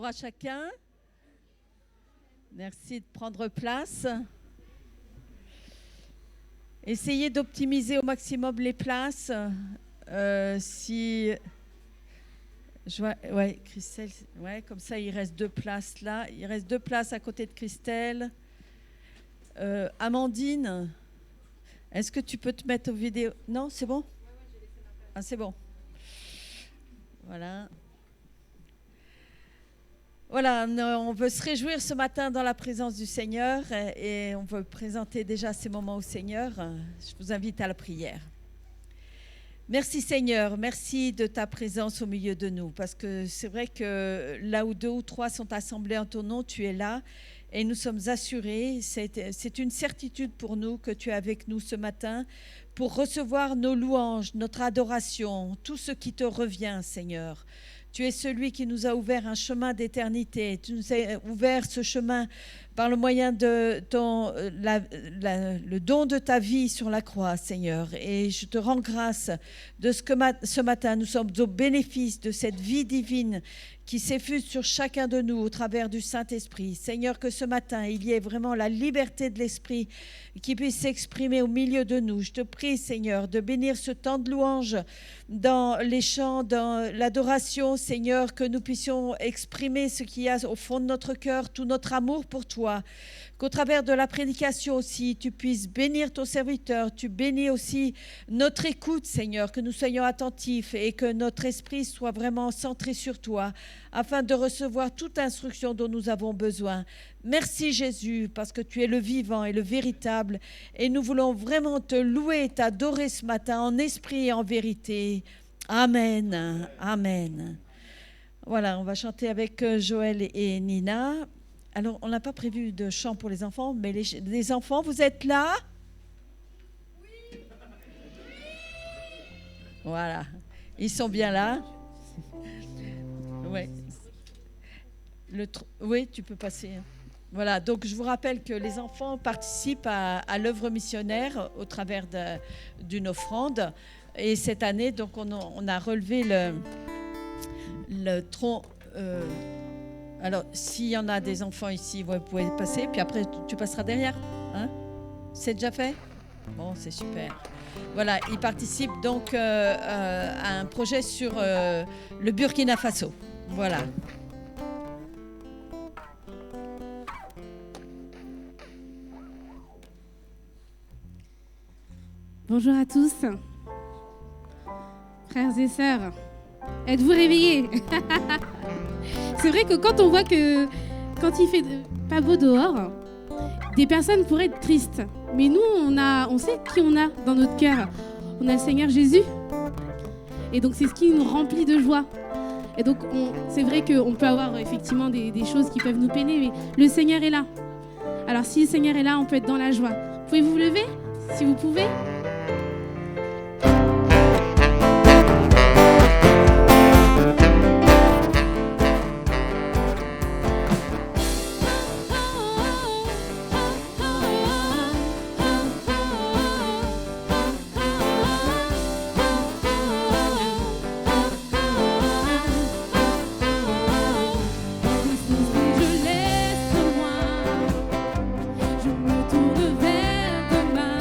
Bonjour à chacun. Merci de prendre place. Essayez d'optimiser au maximum les places. Christelle, comme ça, il reste 2 places là. Il reste 2 places à côté de Christelle. Amandine, est-ce que tu peux te mettre aux vidéos? Non, c'est bon? Ah, c'est bon. Voilà. Voilà, on veut se réjouir ce matin dans la présence du Seigneur et on veut présenter déjà ces moments au Seigneur. Je vous invite à la prière. Merci Seigneur, merci de ta présence au milieu de nous, parce que c'est vrai que là où 2 ou 3 sont assemblés en ton nom, tu es là et nous sommes assurés. C'est une certitude pour nous que tu es avec nous ce matin pour recevoir nos louanges, notre adoration, tout ce qui te revient Seigneur. Tu es celui qui nous a ouvert un chemin d'éternité. Tu nous as ouvert ce chemin par le moyen de le don de ta vie sur la croix, Seigneur. Et je te rends grâce de ce que ce matin, nous sommes au bénéfice de cette vie divine qui s'effuse sur chacun de nous au travers du Saint-Esprit. Seigneur, que ce matin, il y ait vraiment la liberté de l'Esprit qui puisse s'exprimer au milieu de nous. Je te prie, Seigneur, de bénir ce temps de louange dans les chants, dans l'adoration, Seigneur, que nous puissions exprimer ce qu'il y a au fond de notre cœur, tout notre amour pour toi. Qu'au travers de la prédication aussi, tu puisses bénir ton serviteur, tu bénis aussi notre écoute, Seigneur, que nous soyons attentifs et que notre esprit soit vraiment centré sur toi, afin de recevoir toute instruction dont nous avons besoin. Merci Jésus, parce que tu es le vivant et le véritable, et nous voulons vraiment te louer et t'adorer ce matin en esprit et en vérité. Amen, amen. Voilà, on va chanter avec Joël et Nina. Alors, on n'a pas prévu de chant pour les enfants, mais les enfants, vous êtes là? Oui. Voilà, ils sont bien là. Ouais. Oui, tu peux passer. Voilà, donc je vous rappelle que les enfants participent à l'œuvre missionnaire au travers d'une offrande. Et cette année, donc, on a relevé le tronc. Alors, s'il y en a des enfants ici, vous pouvez passer, puis après, tu passeras derrière. Hein? C'est déjà fait? Bon, c'est super. Voilà, ils participent donc à un projet sur le Burkina Faso. Voilà. Bonjour à tous, frères et sœurs. Êtes-vous réveillés? C'est vrai que quand on voit que quand il fait pas beau dehors, des personnes pourraient être tristes. Mais nous, on sait qui on a dans notre cœur. On a le Seigneur Jésus. Et donc c'est ce qui nous remplit de joie. Et donc c'est vrai qu'on peut avoir effectivement des choses qui peuvent nous peiner, mais le Seigneur est là. Alors si le Seigneur est là, on peut être dans la joie. Pouvez-vous vous lever, si vous pouvez? Je me tourne vers demain.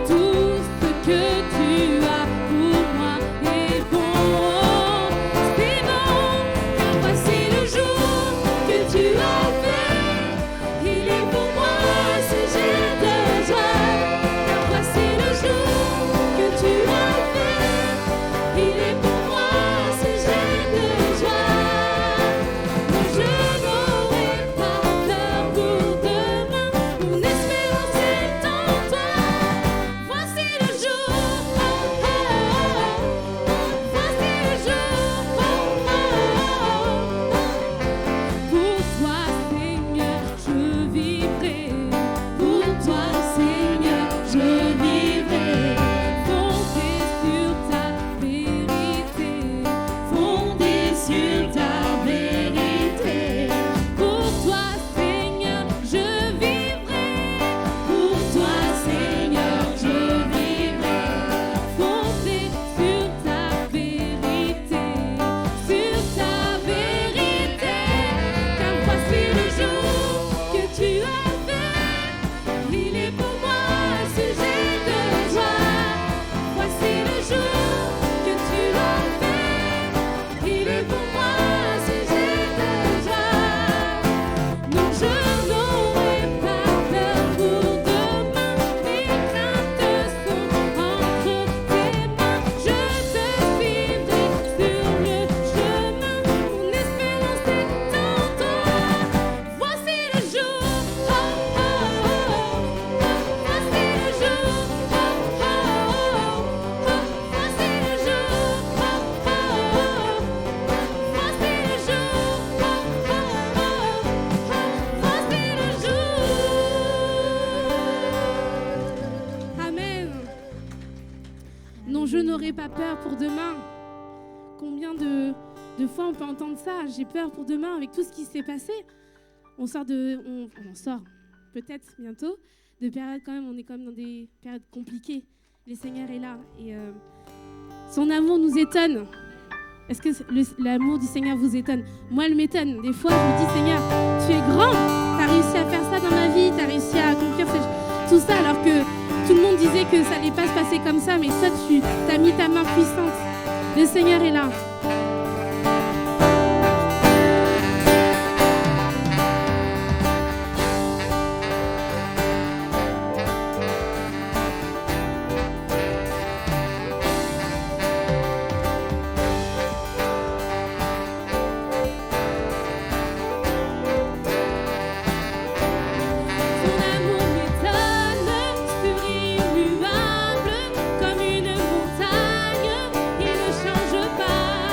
Tout ce que tu as pour moi est bon. C'est bon, car voici le jour que tu as fait. Il est pour moi un sujet de joie. Car voici le jour que tu as fait. Il est pour moi un sujet de joie. Non, je n'aurai pas peur pour demain. Mon espérance est en toi. Voici le jour, oh, oh, oh. Voici le jour, oh, oh, oh. Pour toi, Seigneur, je vivrai. Pour toi, Seigneur, je vivrai. Fondé sur ta vérité. Fondé sur ta vérité. Pour toi, Seigneur, je vivrai. Pour toi, Seigneur, je vivrai. Fondé sur ta vérité. Sur ta vérité. Car voici le jour que tu as fait. Il est pour moi un sujet de joie. Voici le jour que tu as fait. Il est pour moi un sujet de joie. Non, je n'aurai pas peur pour demain. Mes craintes sont entre tes mains. Je te suivrai sur le chemin. Mon espérance est en toi. Voici le jour, oh, oh, oh. Voici le jour, oh, oh, oh. Voici le jour, oh, oh, oh. Voici le jour, oh, oh, oh. Voici le jour. Amen. Non, je n'aurai pas peur pour demain. Combien de fois on peut entendre ça? J'ai peur pour demain avec tout ce qui s'est passé. On sort peut-être bientôt de périodes quand même, on est quand même dans des périodes compliquées. Le Seigneur est là et son amour nous étonne. Est-ce que l'amour du Seigneur vous étonne? Moi, elle m'étonne. Des fois, je me dis, Seigneur, tu es grand. Tu as réussi à faire ça dans ma vie. Tu as réussi à accomplir tout ça alors que tout le monde disait que ça n'allait pas se passer comme ça. Mais toi, tu as mis ta main puissante. Le Seigneur est là. Son amour m'étonne, surimmuable, comme une montagne, il ne change pas.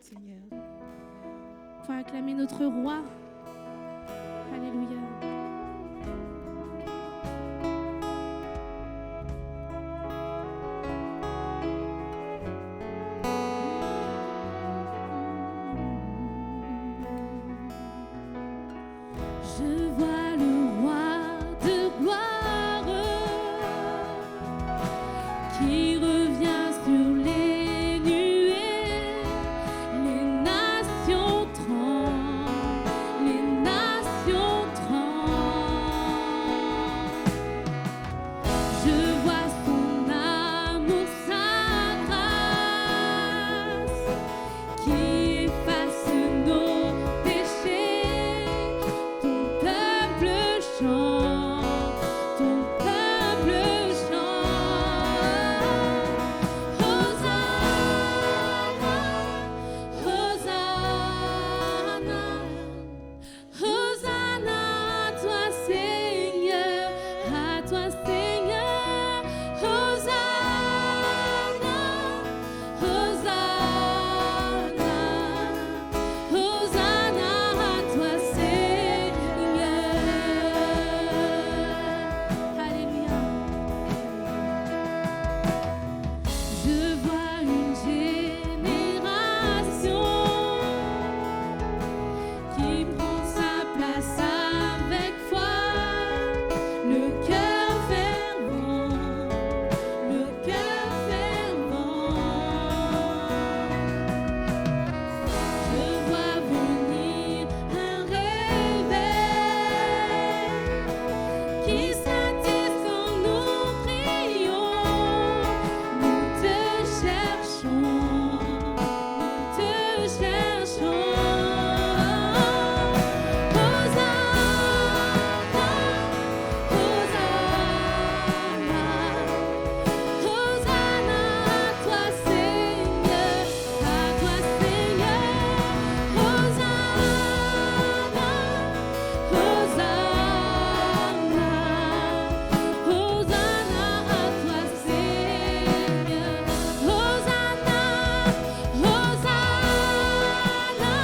Seigneur. Pour acclamer notre roi. Alléluia. Je vois le roi de gloire qui revient sur les nuées. Les nations tremblent, les nations tremblent. Je vois son amour, sa grâce qui efface nos péchés. Ton peuple chante, ton peuple chante. Hosanna, Hosanna, Hosanna à toi Seigneur, à toi Seigneur. Hosanna, Hosanna, Hosanna à toi Seigneur. Alléluia. Je vois une génération qui prend sa place avec foi, le cœur fervent, le cœur fervent. Je vois venir un réveil qui s'attise quand nous prions. Nous te cherchons, nous te cherchons. Hosanna, Hosanna, Hosanna à toi Seigneur, à toi Seigneur. Hosanna, Hosanna, Hosanna à toi Seigneur. Hosanna, Hosanna,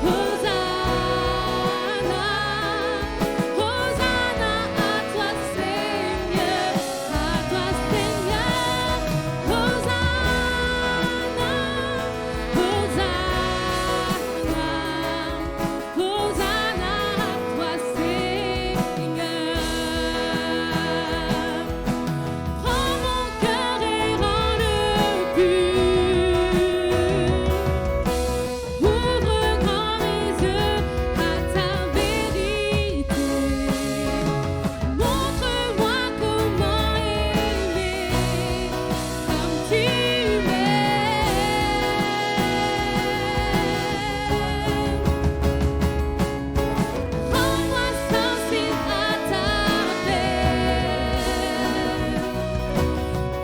Hosanna, Hosanna à toi Seigneur, à toi Seigneur. Hosanna, Hosanna, Hosanna à toi Seigneur. Prends mon cœur et rends-le pur. Ouvre grand mes yeux à ta vérité. Montre-moi comment aimer comme tu m'aimes. Rends-moi sensible à ta paix.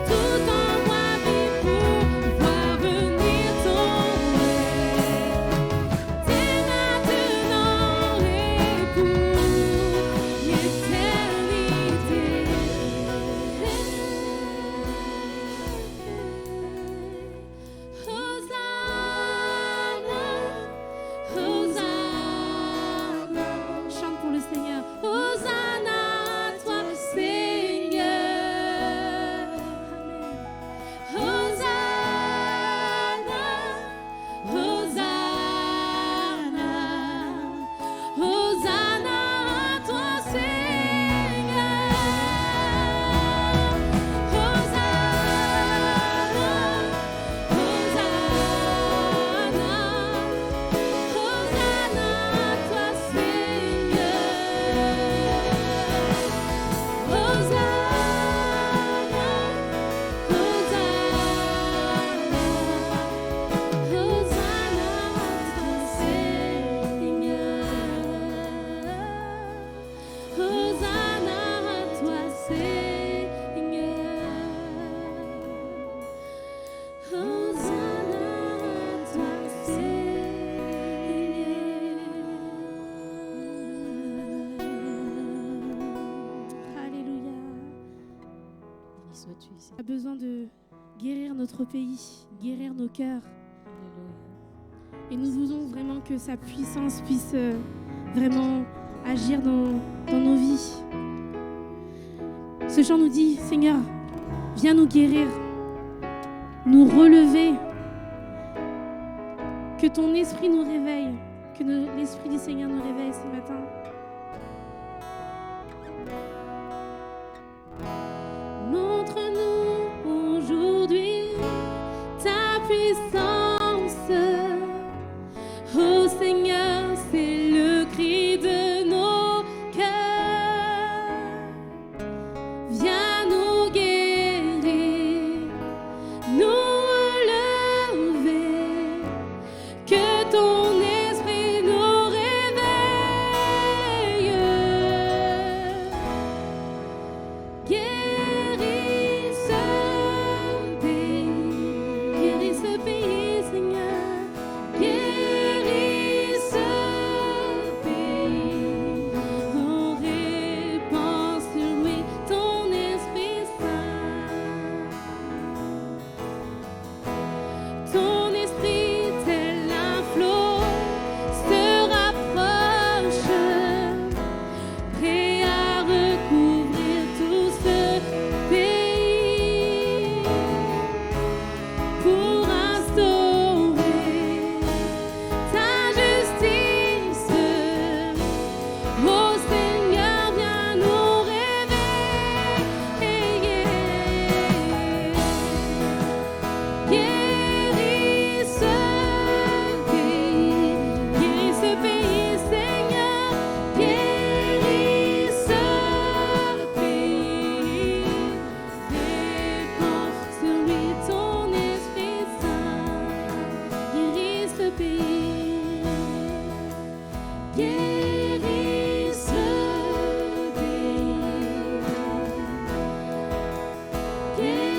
Tout en moi vit pour voir venir ton règne. Dès maintenant et pour l'éternité. Hosanna, Hosanna. Chante pour le Seigneur. Hosanna à toi Seigneur. Amen. Hosanna, Hosanna, Hosanna à toi Seigneur. Hosanna, Hosanna, Hosanna à toi Seigneur. sois-tu, Seigneur. a besoin de guérir notre pays, guérir nos cœurs. Et nous voulons vraiment que sa puissance puisse vraiment agir dans nos vies. Ce chant nous dit, Seigneur, viens nous guérir, nous relever, que ton esprit nous réveille, que l'esprit du Seigneur nous réveille ce matin. Montre-nous aujourd'hui ta puissance. Oh Seigneur, c'est le cri de nos cœurs. Viens nous guérir, nous relever, que ton esprit nous réveille. Guéris ce pays, Seigneur. Guéris ce pays. Oh, répands sur lui ton Esprit Saint. Ton esprit tel un flot se rapproche, prêt à recouvrir tout ce pays pour instaurer ta justice. Oh Seigneur, viens nous réveiller. Guéris ce pays, Seigneur. Guéris ce pays. Répands sur lui ton Esprit Saint. Guéris ce pays. Guéris ce pays.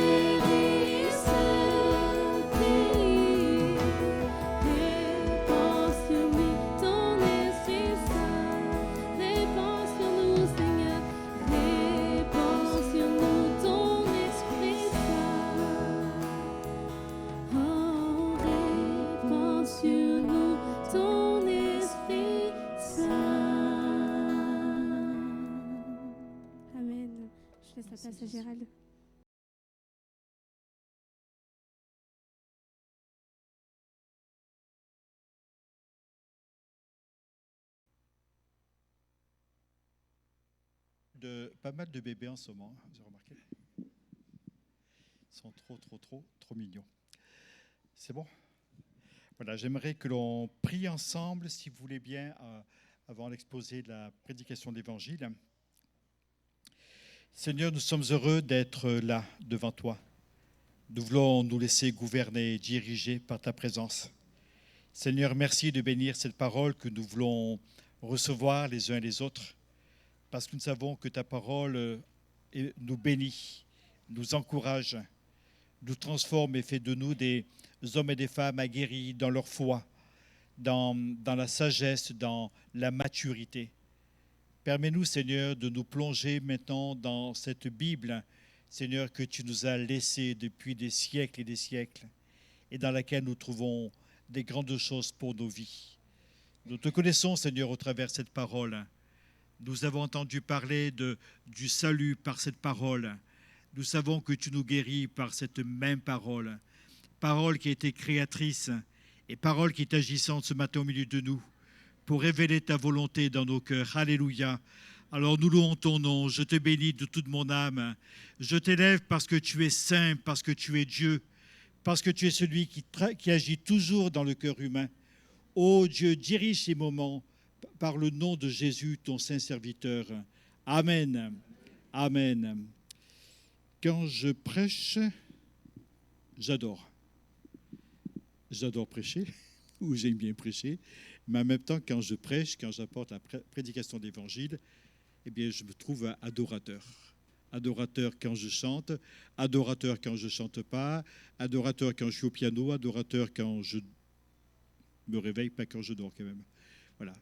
Guéris ce pays. Répands sur lui ton Esprit Saint. Répands sur nous, Seigneur. Répands sur nous ton Esprit Saint. Oh, répands sur nous ton Esprit Saint. Amen. Je laisse la place à Gérald. Pas mal de bébés en ce moment, vous avez remarqué? Ils sont trop mignons. C'est bon? Voilà, j'aimerais que l'on prie ensemble, si vous voulez bien, avant l'exposé de la prédication de l'Évangile. Seigneur, nous sommes heureux d'être là, devant toi. Nous voulons nous laisser gouverner et diriger par ta présence. Seigneur, merci de bénir cette parole que nous voulons recevoir les uns et les autres, parce que nous savons que ta parole nous bénit, nous encourage, nous transforme et fait de nous des hommes et des femmes aguerris dans leur foi, dans la sagesse, dans la maturité. Permets-nous, Seigneur, de nous plonger maintenant dans cette Bible, Seigneur, que tu nous as laissée depuis des siècles et des siècles, et dans laquelle nous trouvons des grandes choses pour nos vies. Nous te connaissons, Seigneur, au travers de cette parole. Nous avons entendu parler du salut par cette parole. Nous savons que tu nous guéris par cette même parole. Parole qui a été créatrice et parole qui est agissante ce matin au milieu de nous pour révéler ta volonté dans nos cœurs. Alléluia. Alors nous louons ton nom. Je te bénis de toute mon âme. Je t'élève parce que tu es saint, parce que tu es Dieu, parce que tu es celui qui agit toujours dans le cœur humain. Ô Dieu, dirige ces moments par le nom de Jésus, ton saint serviteur. Amen. Amen. Quand je prêche, j'adore. J'adore prêcher, ou j'aime bien prêcher, mais en même temps, quand je prêche, quand j'apporte la prédication de l'Évangile, eh bien, je me trouve adorateur. Adorateur quand je chante, adorateur quand je ne chante pas, adorateur quand je suis au piano, adorateur quand je me réveille, pas quand je dors quand même. Voilà.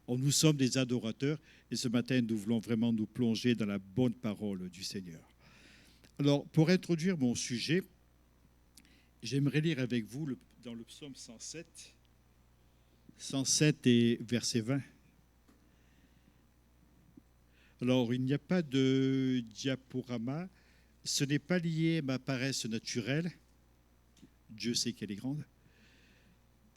Nous sommes des adorateurs et ce matin, nous voulons vraiment nous plonger dans la bonne parole du Seigneur. Alors, pour introduire mon sujet, j'aimerais lire avec vous dans le psaume 107, 107 et verset 20. Alors, il n'y a pas de diaporama. Ce n'est pas lié à ma paresse naturelle. Dieu sait qu'elle est grande.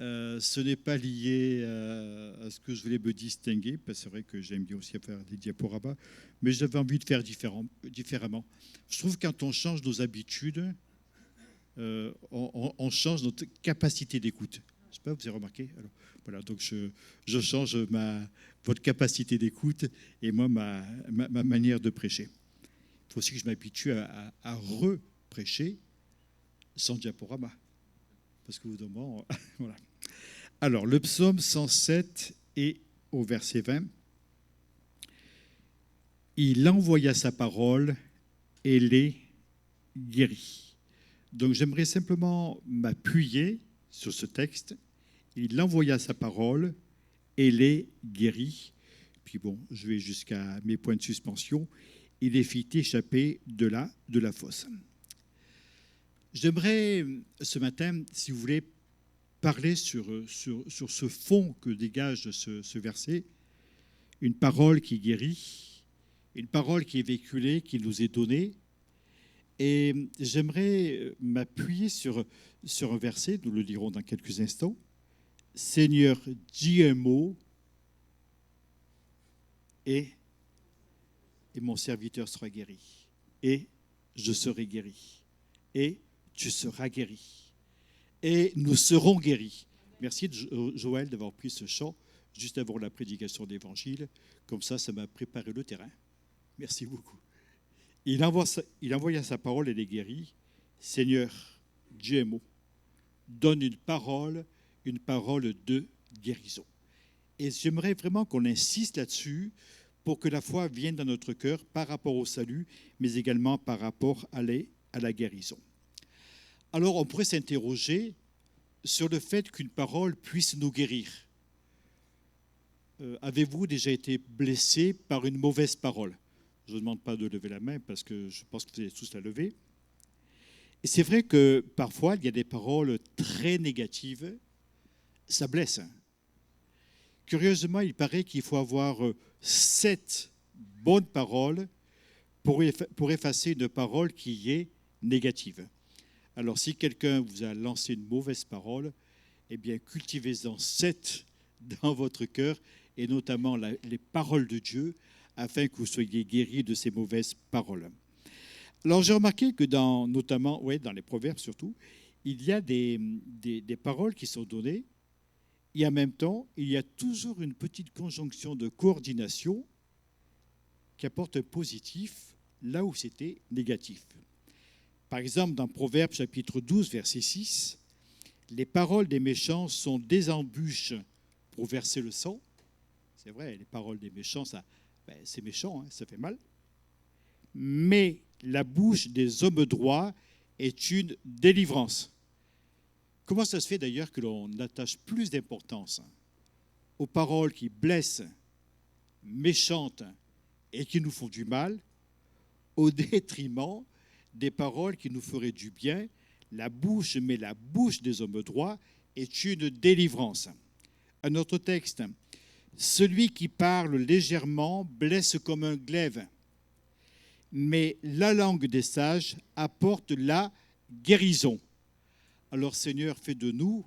Ce n'est pas lié à ce que je voulais me distinguer, parce que c'est vrai que j'aime bien aussi faire des diaporamas, mais j'avais envie de faire différemment. Je trouve que quand on change nos habitudes, on change notre capacité d'écoute. Je ne sais pas, vous avez remarqué? Alors, voilà, donc je change votre capacité d'écoute et moi ma manière de prêcher. Il faut aussi que je m'habitue à reprêcher sans diaporama. Parce que vous demandez, voilà. Alors, le psaume 107 et au verset 20, il envoya sa parole et les guérit. Donc, j'aimerais simplement m'appuyer sur ce texte. Il envoya sa parole et les guérit. Puis bon, je vais jusqu'à mes points de suspension. Il les fit échapper de la fosse. J'aimerais ce matin, si vous voulez, parler sur ce fond que dégage ce verset, une parole qui guérit, une parole qui est véhiculée, qui nous est donnée. Et j'aimerais m'appuyer sur un verset, nous le dirons dans quelques instants. Seigneur, dis un mot et mon serviteur sera guéri. Et je serai guéri. Et tu seras guéri. Et nous serons guéris. Merci Joël d'avoir pris ce chant juste avant la prédication de l'Évangile. Comme ça m'a préparé le terrain. Merci beaucoup. Il envoya sa parole et les guérit. Seigneur, dis un mot. Donne une parole de guérison. Et j'aimerais vraiment qu'on insiste là-dessus pour que la foi vienne dans notre cœur par rapport au salut, mais également par rapport à la guérison. Alors, on pourrait s'interroger sur le fait qu'une parole puisse nous guérir. Avez-vous déjà été blessé par une mauvaise parole? Je ne vous demande pas de lever la main parce que je pense que vous allez tous la lever. Et c'est vrai que parfois, il y a des paroles très négatives. Ça blesse. Curieusement, il paraît qu'il faut avoir 7 bonnes paroles pour effacer une parole qui est négative. Alors, si quelqu'un vous a lancé une mauvaise parole, eh bien, cultivez-en 7 dans votre cœur, et notamment les paroles de Dieu, afin que vous soyez guéris de ces mauvaises paroles. Alors, j'ai remarqué que notamment dans les proverbes surtout, il y a des paroles qui sont données, et en même temps, il y a toujours une petite conjonction de coordination qui apporte un positif là où c'était négatif. Par exemple, dans Proverbes chapitre 12, verset 6, les paroles des méchants sont des embûches pour verser le sang. C'est vrai, les paroles des méchants, c'est méchant, ça fait mal. Mais la bouche des hommes droits est une délivrance. Comment ça se fait d'ailleurs que l'on attache plus d'importance aux paroles qui blessent, méchantes et qui nous font du mal, au détriment des paroles qui nous feraient du bien? La bouche des hommes droits est une délivrance. Un autre texte, celui qui parle légèrement blesse comme un glaive, mais la langue des sages apporte la guérison. Alors Seigneur, fais de nous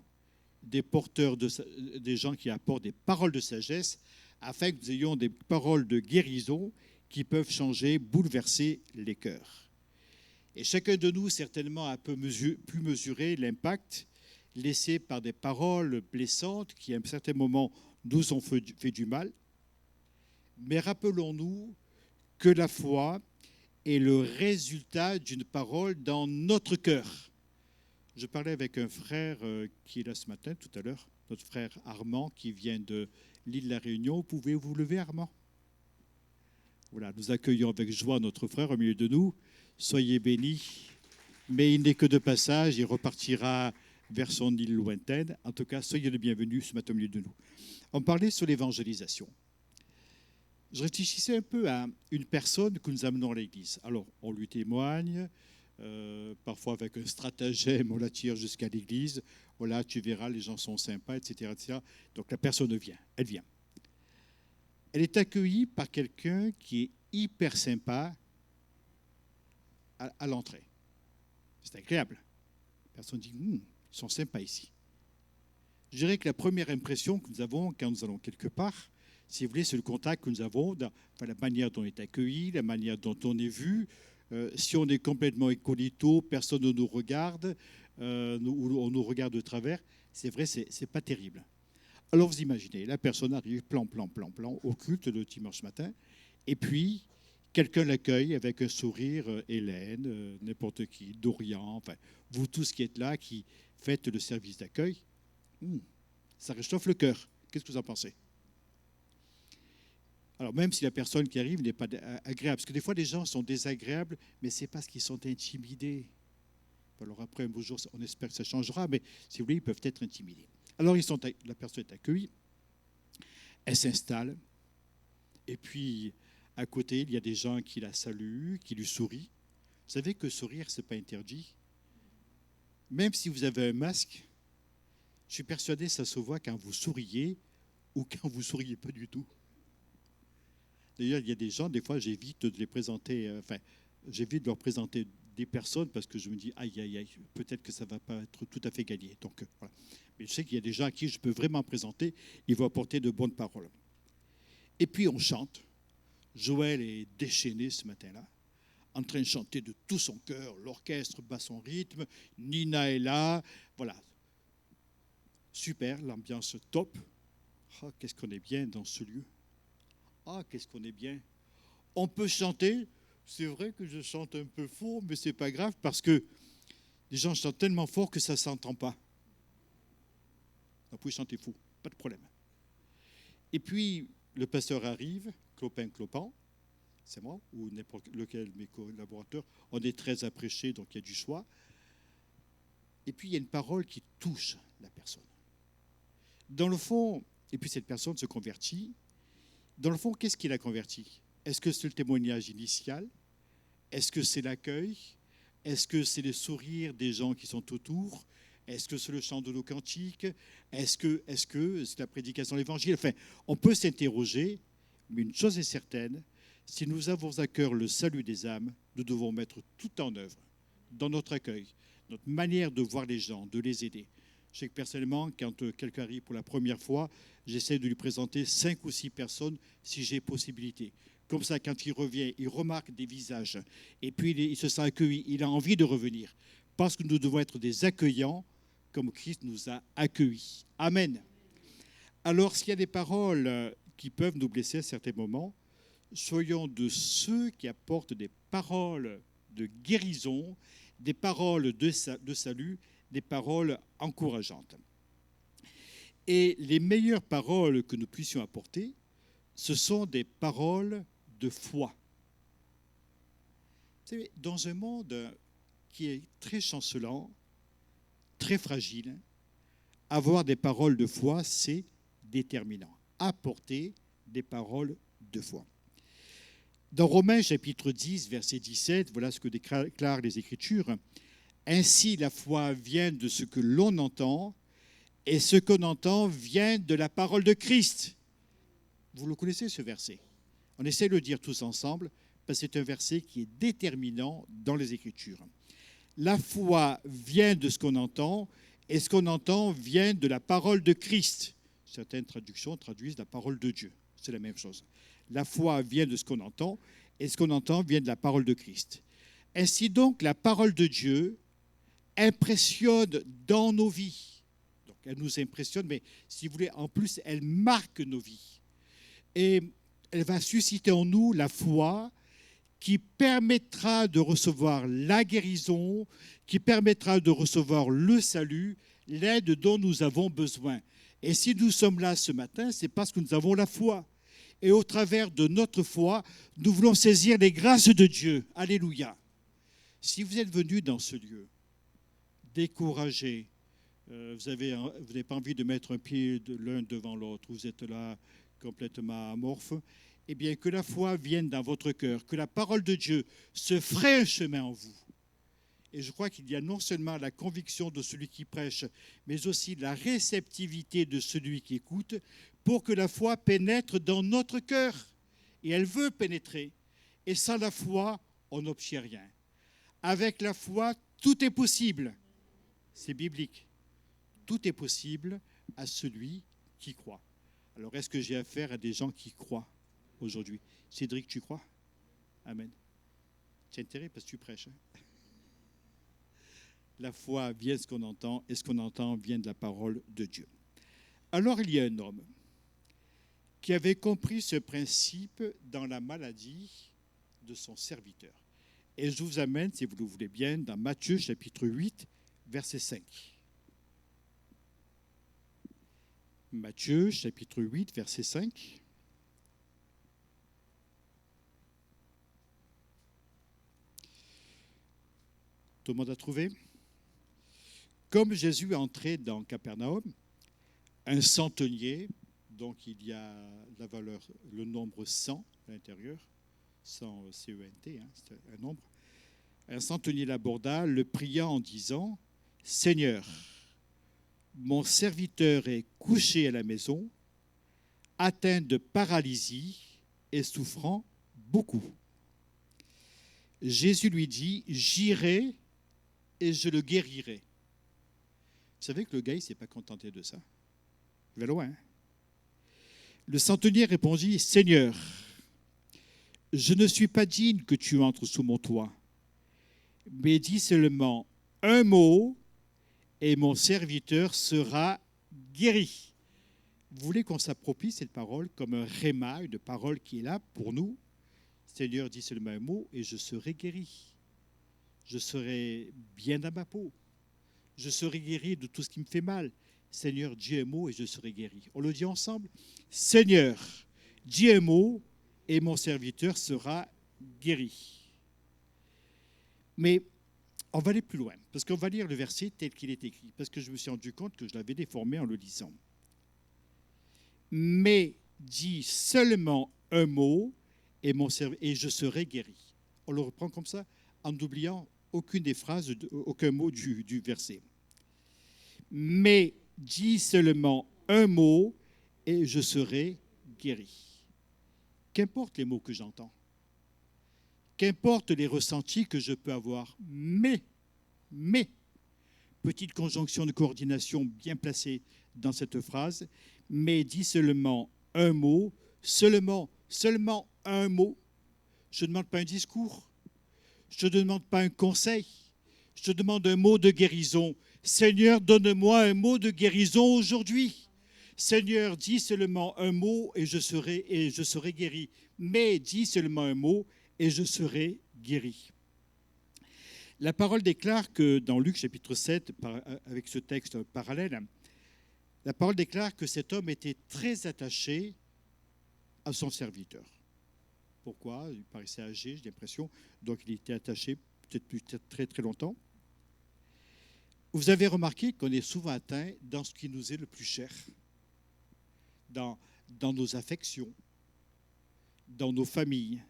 des porteurs, des gens qui apportent des paroles de sagesse, afin que nous ayons des paroles de guérison qui peuvent changer, bouleverser les cœurs. Et chacun de nous, certainement, a un peu plus mesuré l'impact laissé par des paroles blessantes qui, à un certain moment, nous ont fait du mal. Mais rappelons-nous que la foi est le résultat d'une parole dans notre cœur. Je parlais avec un frère qui est là ce matin, tout à l'heure, notre frère Armand, qui vient de l'île de la Réunion. Pouvez-vous lever, Armand? Voilà, nous accueillons avec joie notre frère au milieu de nous. Soyez bénis, mais il n'est que de passage, il repartira vers son île lointaine. En tout cas, soyez le bienvenu ce matin au milieu de nous. On parlait sur l'évangélisation. Je réfléchissais un peu à une personne que nous amenons à l'église. Alors, on lui témoigne, parfois avec un stratagème, on l'attire jusqu'à l'église. Voilà, tu verras, les gens sont sympas, etc., etc. Donc la personne vient, elle vient. Elle est accueillie par quelqu'un qui est hyper sympa à l'entrée. C'est agréable. La personne dit, ils sont sympas ici. Je dirais que la première impression que nous avons quand nous allons quelque part, si vous voulez, c'est le contact que nous avons, la manière dont on est accueilli, la manière dont on est vu. Si on est complètement incognito, personne ne nous regarde, on nous regarde de travers, c'est vrai, c'est pas terrible. Alors vous imaginez, la personne arrive, plan, au culte le dimanche matin, et puis quelqu'un l'accueille avec un sourire, Hélène, n'importe qui, Dorian, enfin, vous tous qui êtes là, qui faites le service d'accueil, ça réchauffe le cœur. Qu'est-ce que vous en pensez? Alors même si la personne qui arrive n'est pas agréable, parce que des fois les gens sont désagréables, mais c'est parce qu'ils sont intimidés. Alors après un beau jour, on espère que ça changera, mais si vous voulez, ils peuvent être intimidés. Alors la personne est accueillie, elle s'installe, et puis à côté, il y a des gens qui la saluent, qui lui sourient. Vous savez que sourire, ce n'est pas interdit. Même si vous avez un masque, je suis persuadé que ça se voit quand vous souriez ou quand vous ne souriez pas du tout. D'ailleurs, il y a des gens, des fois, j'évite de les présenter, j'évite de leur présenter des personnes parce que je me dis, aïe, peut-être que ça ne va pas être tout à fait gagné. Donc, voilà. Mais je sais qu'il y a des gens à qui je peux vraiment présenter, ils vont apporter de bonnes paroles. Et puis, on chante. Joël est déchaîné ce matin-là, en train de chanter de tout son cœur. L'orchestre bat son rythme, Nina est là. Voilà. Super, l'ambiance top. Oh, qu'est-ce qu'on est bien dans ce lieu. Ah, qu'est-ce qu'on est bien. On peut chanter. C'est vrai que je chante un peu fort, mais ce n'est pas grave parce que les gens chantent tellement fort que ça ne s'entend pas. Vous pouvez chanter fou, pas de problème. Et puis, le pasteur arrive, clopin-clopant, c'est moi, ou n'importe lequel de mes collaborateurs. On est très apprêchés, donc il y a du choix. Et puis, il y a une parole qui touche la personne. Dans le fond, et puis cette personne se convertit. Dans le fond, qu'est-ce qui l'a converti? Est-ce que c'est le témoignage initial? Est-ce que c'est l'accueil? Est-ce que c'est le sourire des gens qui sont autour? Est-ce que c'est le chant de nos cantiques? Est-ce que c'est la prédication de l'Évangile? Enfin, on peut s'interroger, mais une chose est certaine, si nous avons à cœur le salut des âmes, nous devons mettre tout en œuvre dans notre accueil, notre manière de voir les gens, de les aider. Je sais que personnellement, quand quelqu'un arrive pour la première fois, j'essaie de lui présenter 5 ou 6 personnes si j'ai possibilité. Comme ça, quand il revient, il remarque des visages et puis il se sent accueilli, il a envie de revenir. Parce que nous devons être des accueillants comme Christ nous a accueillis. Amen. Alors, s'il y a des paroles qui peuvent nous blesser à certains moments, soyons de ceux qui apportent des paroles de guérison, des paroles de salut, des paroles encourageantes. Et les meilleures paroles que nous puissions apporter, ce sont des paroles de foi. Vous savez, dans un monde qui est très chancelant, très fragile, avoir des paroles de foi, c'est déterminant. Apporter des paroles de foi. Dans Romains chapitre 10, verset 17, voilà ce que déclarent les Écritures. Ainsi, la foi vient de ce que l'on entend, et ce qu'on entend vient de la parole de Christ. Vous le connaissez, ce verset? On essaie de le dire tous ensemble, parce que c'est un verset qui est déterminant dans les Écritures. La foi vient de ce qu'on entend, et ce qu'on entend vient de la parole de Christ. Certaines traductions traduisent la parole de Dieu. C'est la même chose. La foi vient de ce qu'on entend, et ce qu'on entend vient de la parole de Christ. Ainsi donc, la parole de Dieu impressionne dans nos vies. Donc, elle nous impressionne, mais si vous voulez, en plus, elle marque nos vies. Et elle va susciter en nous la foi qui permettra de recevoir la guérison, qui permettra de recevoir le salut, l'aide dont nous avons besoin. Et si nous sommes là ce matin, c'est parce que nous avons la foi. Et au travers de notre foi, nous voulons saisir les grâces de Dieu. Alléluia. Si vous êtes venu dans ce lieu, découragé, vous n'avez pas envie de mettre un pied de l'un devant l'autre, vous êtes là complètement amorphe, eh bien que la foi vienne dans votre cœur, que la parole de Dieu se fraye un chemin en vous. Et je crois qu'il y a non seulement la conviction de celui qui prêche, mais aussi la réceptivité de celui qui écoute pour que la foi pénètre dans notre cœur. Et elle veut pénétrer. Et sans la foi, on n'obtient rien. Avec la foi, tout est possible. C'est biblique. Tout est possible à celui qui croit. Alors, est-ce que j'ai affaire à des gens qui croient aujourd'hui? Cédric, tu crois? Amen. Tu as intérêt parce que tu prêches. La foi vient de ce qu'on entend, et ce qu'on entend vient de la parole de Dieu. Alors, il y a un homme qui avait compris ce principe dans la maladie de son serviteur. Et je vous amène, si vous le voulez bien, dans Matthieu chapitre 8, verset 5. Matthieu chapitre 8, verset 5. Tout le monde a trouvé? Comme Jésus est entré dans Capernaum, un centenier, donc il y a la valeur, le nombre 100 à l'intérieur, 100 C-E-N-T, c'est un nombre. Un centenier l'aborda, le pria en disant, « Seigneur, mon serviteur est couché à la maison, atteint de paralysie et souffrant beaucoup. » Jésus lui dit, « J'irai et je le guérirai. » Vous savez que le gars, il ne s'est pas contenté de ça. Il va loin. Hein? Le centenier répondit, « Seigneur, je ne suis pas digne que tu entres sous mon toit, mais dis seulement un mot et mon serviteur sera guéri. » Vous voulez qu'on s'approprie cette parole comme un réma, une parole qui est là pour nous? Seigneur, dis seulement un mot et je serai guéri. Je serai bien dans ma peau. Je serai guéri de tout ce qui me fait mal. Seigneur, dis un mot et je serai guéri. On le dit ensemble? Seigneur, dis un mot et mon serviteur sera guéri. Mais on va aller plus loin, parce qu'on va lire le verset tel qu'il est écrit, parce que je me suis rendu compte que je l'avais déformé en le lisant. Mais dis seulement un mot et je serai guéri. On le reprend comme ça, en n'oubliant aucune des phrases, aucun mot du verset. Mais dis seulement un mot et je serai guéri. Qu'importe les mots que j'entends, qu'importe les ressentis que je peux avoir, mais, petite conjonction de coordination bien placée dans cette phrase, mais dis seulement un mot, seulement un mot. Je ne demande pas un discours, je ne demande pas un conseil, je demande un mot de guérison. Seigneur, donne-moi un mot de guérison aujourd'hui. Seigneur, dis seulement un mot et je serai guéri. Mais dis seulement un mot et je serai guéri. La parole déclare que dans Luc chapitre 7, avec ce texte parallèle, la parole déclare que cet homme était très attaché à son serviteur. Pourquoi? Il paraissait âgé, j'ai l'impression, donc il était attaché peut-être très très longtemps. Vous avez remarqué qu'on est souvent atteint dans ce qui nous est le plus cher, dans nos affections, dans nos familles,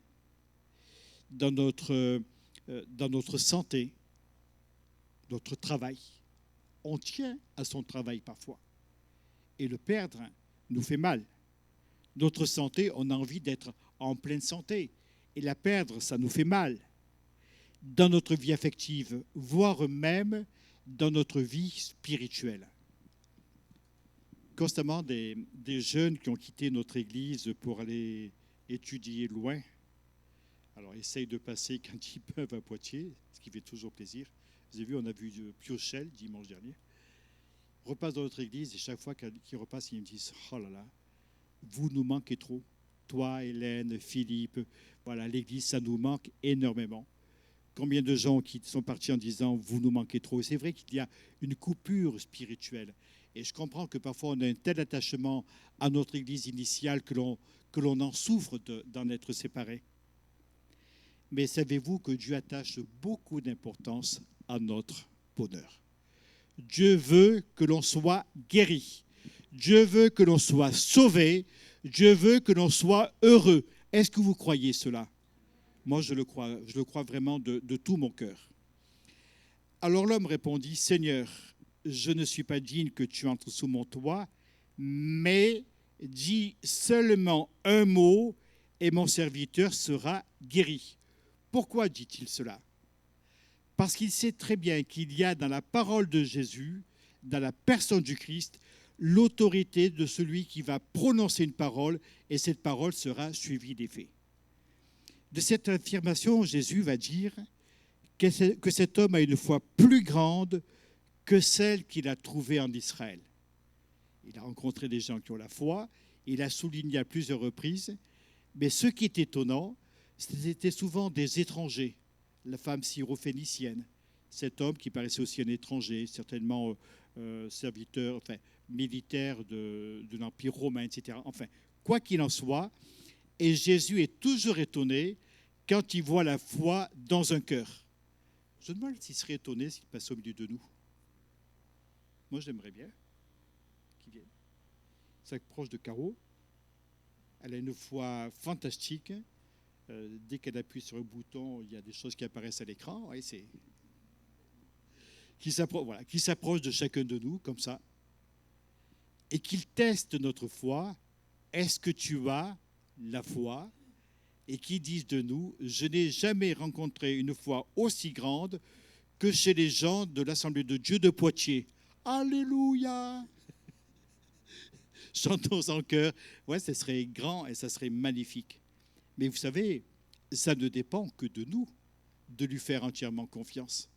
dans notre santé, notre travail. On tient à son travail parfois. Et le perdre nous fait mal. Notre santé, on a envie d'être en pleine santé. Et la perdre, ça nous fait mal. Dans notre vie affective, voire même dans notre vie spirituelle. Constamment des jeunes qui ont quitté notre église pour aller étudier loin. Alors, essayent de passer quand ils peuvent à Poitiers, ce qui fait toujours plaisir. Vous avez vu, on a vu Piochel dimanche dernier. Repasse dans notre église et chaque fois qu'ils repassent, ils me disent « Oh là là, vous nous manquez trop. Toi, Hélène, Philippe, voilà, l'église, ça nous manque énormément. » Combien de gens qui sont partis en disant « Vous nous manquez trop ». C'est vrai qu'il y a une coupure spirituelle. Et je comprends que parfois on a un tel attachement à notre église initiale que l'on en souffre d'en être séparé. Mais savez-vous que Dieu attache beaucoup d'importance à notre bonheur? Dieu veut que l'on soit guéri. Dieu veut que l'on soit sauvé. Dieu veut que l'on soit heureux. Est-ce que vous croyez cela? Moi, je le crois vraiment de tout mon cœur. Alors l'homme répondit, Seigneur, je ne suis pas digne que tu entres sous mon toit, mais dis seulement un mot et mon serviteur sera guéri. Pourquoi dit-il cela? Parce qu'il sait très bien qu'il y a dans la parole de Jésus, dans la personne du Christ, l'autorité de celui qui va prononcer une parole et cette parole sera suivie des faits. De cette affirmation, Jésus va dire que cet homme a une foi plus grande que celle qu'il a trouvée en Israël. Il a rencontré des gens qui ont la foi, il a souligné à plusieurs reprises, mais ce qui est étonnant, c'était souvent des étrangers, la femme syrophénicienne, cet homme qui paraissait aussi un étranger, certainement serviteur, enfin militaire de l'Empire romain, etc. Enfin, quoi qu'il en soit, et Jésus est toujours étonné quand il voit la foi dans un cœur. Je me demande s'il serait étonné s'il passait au milieu de nous. Moi, j'aimerais bien qu'il vienne. Il s'approche de Caro. Elle a une foi fantastique. Dès qu'elle appuie sur un bouton, il y a des choses qui apparaissent à l'écran. Ouais, qui s'approche de chacun de nous, comme ça. Et qu'il teste notre foi. Est-ce que tu as la foi? Et qui disent de nous, je n'ai jamais rencontré une foi aussi grande que chez les gens de l'Assemblée de Dieu de Poitiers. Alléluia! Chantons en chœur. Ouais, ce serait grand et ça serait magnifique. Mais vous savez, ça ne dépend que de nous, de lui faire entièrement confiance.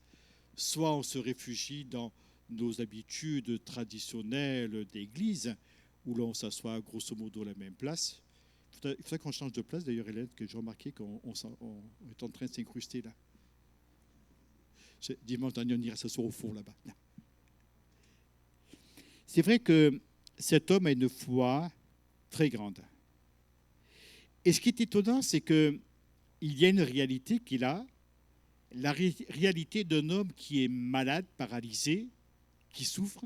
Soit on se réfugie dans nos habitudes traditionnelles d'église, où l'on s'assoit grosso modo à la même place. Il faudrait qu'on change de place, d'ailleurs, Hélène, que j'ai remarqué qu'on est en train de s'incruster là. Dimanche dernier, on ira s'asseoir au fond là-bas. C'est vrai que cet homme a une foi très grande. Et ce qui est étonnant, c'est qu'il y a une réalité qu'il a, la réalité d'un homme qui est malade, paralysé, qui souffre.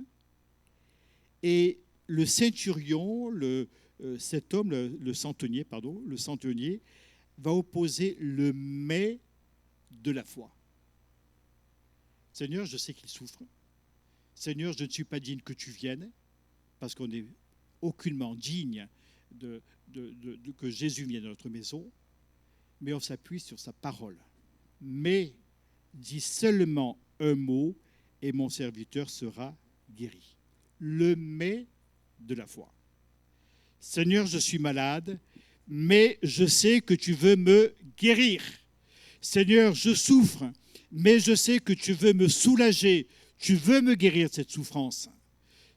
Et le centurion, cet homme, le centenier, va opposer le mais de la foi. Seigneur, je sais qu'il souffre. Seigneur, je ne suis pas digne que tu viennes, parce qu'on n'est aucunement digne que Jésus vienne dans notre maison, mais on s'appuie sur sa parole. Mais dis seulement un mot et mon serviteur sera guéri. Le mais de la foi. Seigneur, je suis malade, mais je sais que tu veux me guérir. Seigneur, je souffre, mais je sais que tu veux me soulager. Tu veux me guérir de cette souffrance.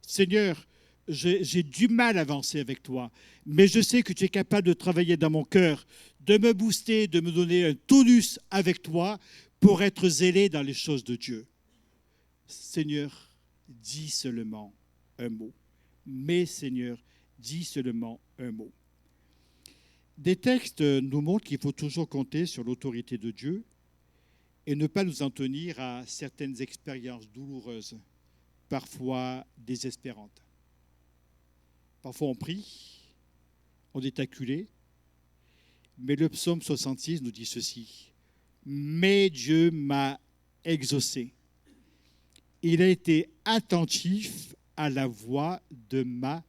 Seigneur, j'ai du mal à avancer avec toi, mais je sais que tu es capable de travailler dans mon cœur, de me booster, de me donner un tonus avec toi pour être zélé dans les choses de Dieu. Seigneur, dis seulement un mot. Mais Seigneur, dis seulement un mot. Des textes nous montrent qu'il faut toujours compter sur l'autorité de Dieu et ne pas nous en tenir à certaines expériences douloureuses, parfois désespérantes. Parfois on prie, on est acculé, mais le psaume 66 nous dit ceci. « Mais Dieu m'a exaucé. Il a été attentif à la voix de ma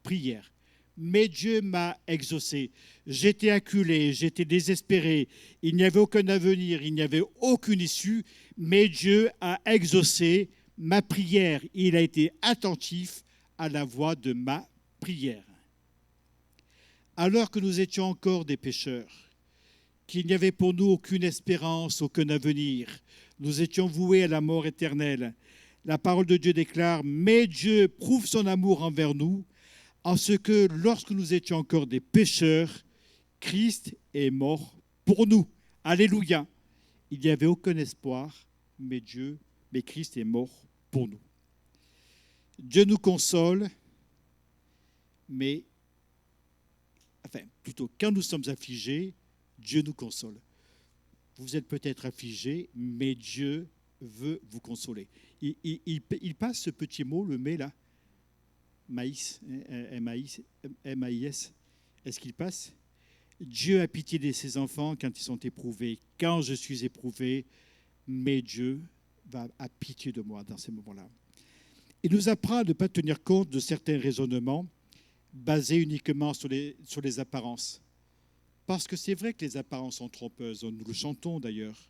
prière. Mais Dieu m'a exaucé. J'étais acculé, j'étais désespéré. Il n'y avait aucun avenir, il n'y avait aucune issue. Mais Dieu a exaucé ma prière. Il a été attentif à la voix de ma prière. Alors que nous étions encore des pécheurs, qu'il n'y avait pour nous aucune espérance, aucun avenir, nous étions voués à la mort éternelle. La parole de Dieu déclare « Mais Dieu prouve son amour envers nous, en ce que lorsque nous étions encore des pécheurs, Christ est mort pour nous. » Alléluia. Il n'y avait aucun espoir, mais Christ est mort pour nous. Dieu nous console, plutôt quand nous sommes affligés, Dieu nous console. Vous êtes peut-être affligés, mais Dieu veut vous consoler. Il passe ce petit mot, le mais là, maïs, M-A-I-S, est-ce qu'il passe? Dieu a pitié de ses enfants quand ils sont éprouvés. Quand je suis éprouvé, mais Dieu va à pitié de moi dans ces moments-là. Il nous apprend à ne pas tenir compte de certains raisonnements basés uniquement sur les apparences. Parce que c'est vrai que les apparences sont trompeuses, nous le chantons d'ailleurs.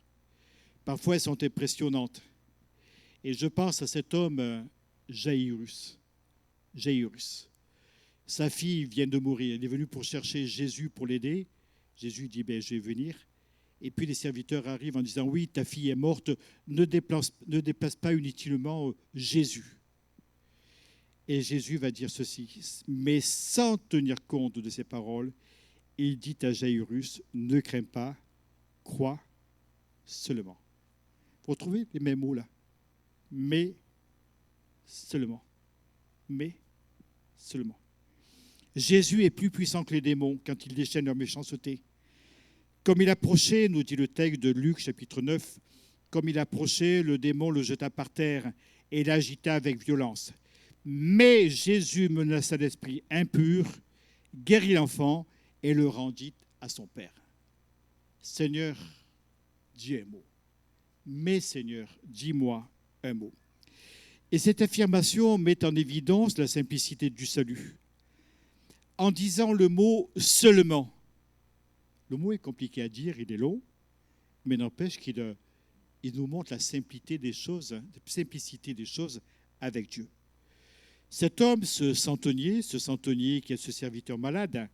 Parfois, elles sont impressionnantes. Et je pense à cet homme, Jaïrus. Sa fille vient de mourir. Elle est venue pour chercher Jésus pour l'aider. Jésus dit, je vais venir. Et puis les serviteurs arrivent en disant, oui, ta fille est morte, ne déplace pas inutilement Jésus. Et Jésus va dire ceci, mais sans tenir compte de ces paroles, il dit à Jaïrus, ne crains pas, crois seulement. Vous retrouvez les mêmes mots là. Mais seulement. Mais seulement. Jésus est plus puissant que les démons quand il déchaîne leur méchanceté. Comme il approchait, nous dit le texte de Luc chapitre 9, comme il approchait, le démon le jeta par terre et l'agita avec violence. Mais Jésus menaça l'esprit impur, guérit l'enfant et le rendit à son père. Seigneur, dis un mot. Mais Seigneur, dis-moi un mot. Et cette affirmation met en évidence la simplicité du salut. En disant le mot seulement. Le mot est compliqué à dire, il est long, mais n'empêche qu'il nous montre la simplicité des choses avec Dieu. Cet homme, ce centenier qui est ce serviteur malade,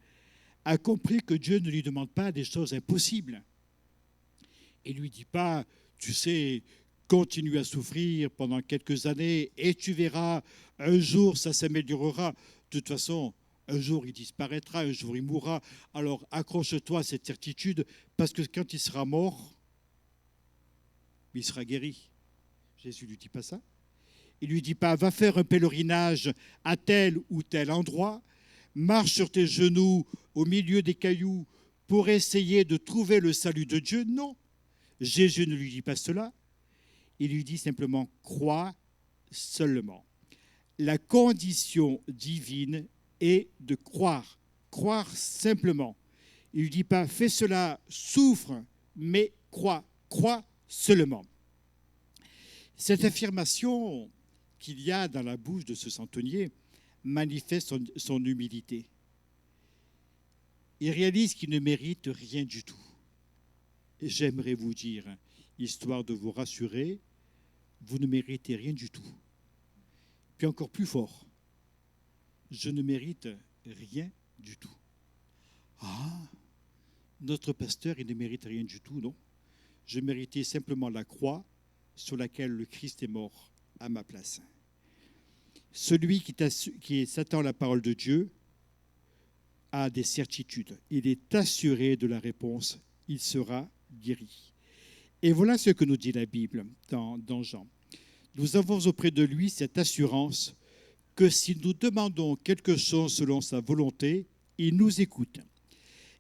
a compris que Dieu ne lui demande pas des choses impossibles. Il ne lui dit pas, tu sais, continue à souffrir pendant quelques années et tu verras, un jour ça s'améliorera. De toute façon, un jour il disparaîtra, un jour il mourra. Alors accroche-toi à cette certitude parce que quand il sera mort, il sera guéri. Jésus ne lui dit pas ça. Il ne lui dit pas, va faire un pèlerinage à tel ou tel endroit, marche sur tes genoux au milieu des cailloux pour essayer de trouver le salut de Dieu. Non, Jésus ne lui dit pas cela. Il lui dit simplement, crois seulement. La condition divine est de croire simplement. Il ne lui dit pas, fais cela, souffre, mais crois seulement. Cette affirmation qu'il y a dans la bouche de ce centenier manifeste son humilité. Il réalise qu'il ne mérite rien du tout. Et j'aimerais vous dire, histoire de vous rassurer, vous ne méritez rien du tout. Puis encore plus fort, je ne mérite rien du tout. Ah, notre pasteur, il ne mérite rien du tout, non? Je méritais simplement la croix sur laquelle le Christ est mort à ma place. Celui qui s'attend à la parole de Dieu a des certitudes. Il est assuré de la réponse. Il sera guéri. Et voilà ce que nous dit la Bible dans Jean. Nous avons auprès de lui cette assurance que si nous demandons quelque chose selon sa volonté, il nous écoute.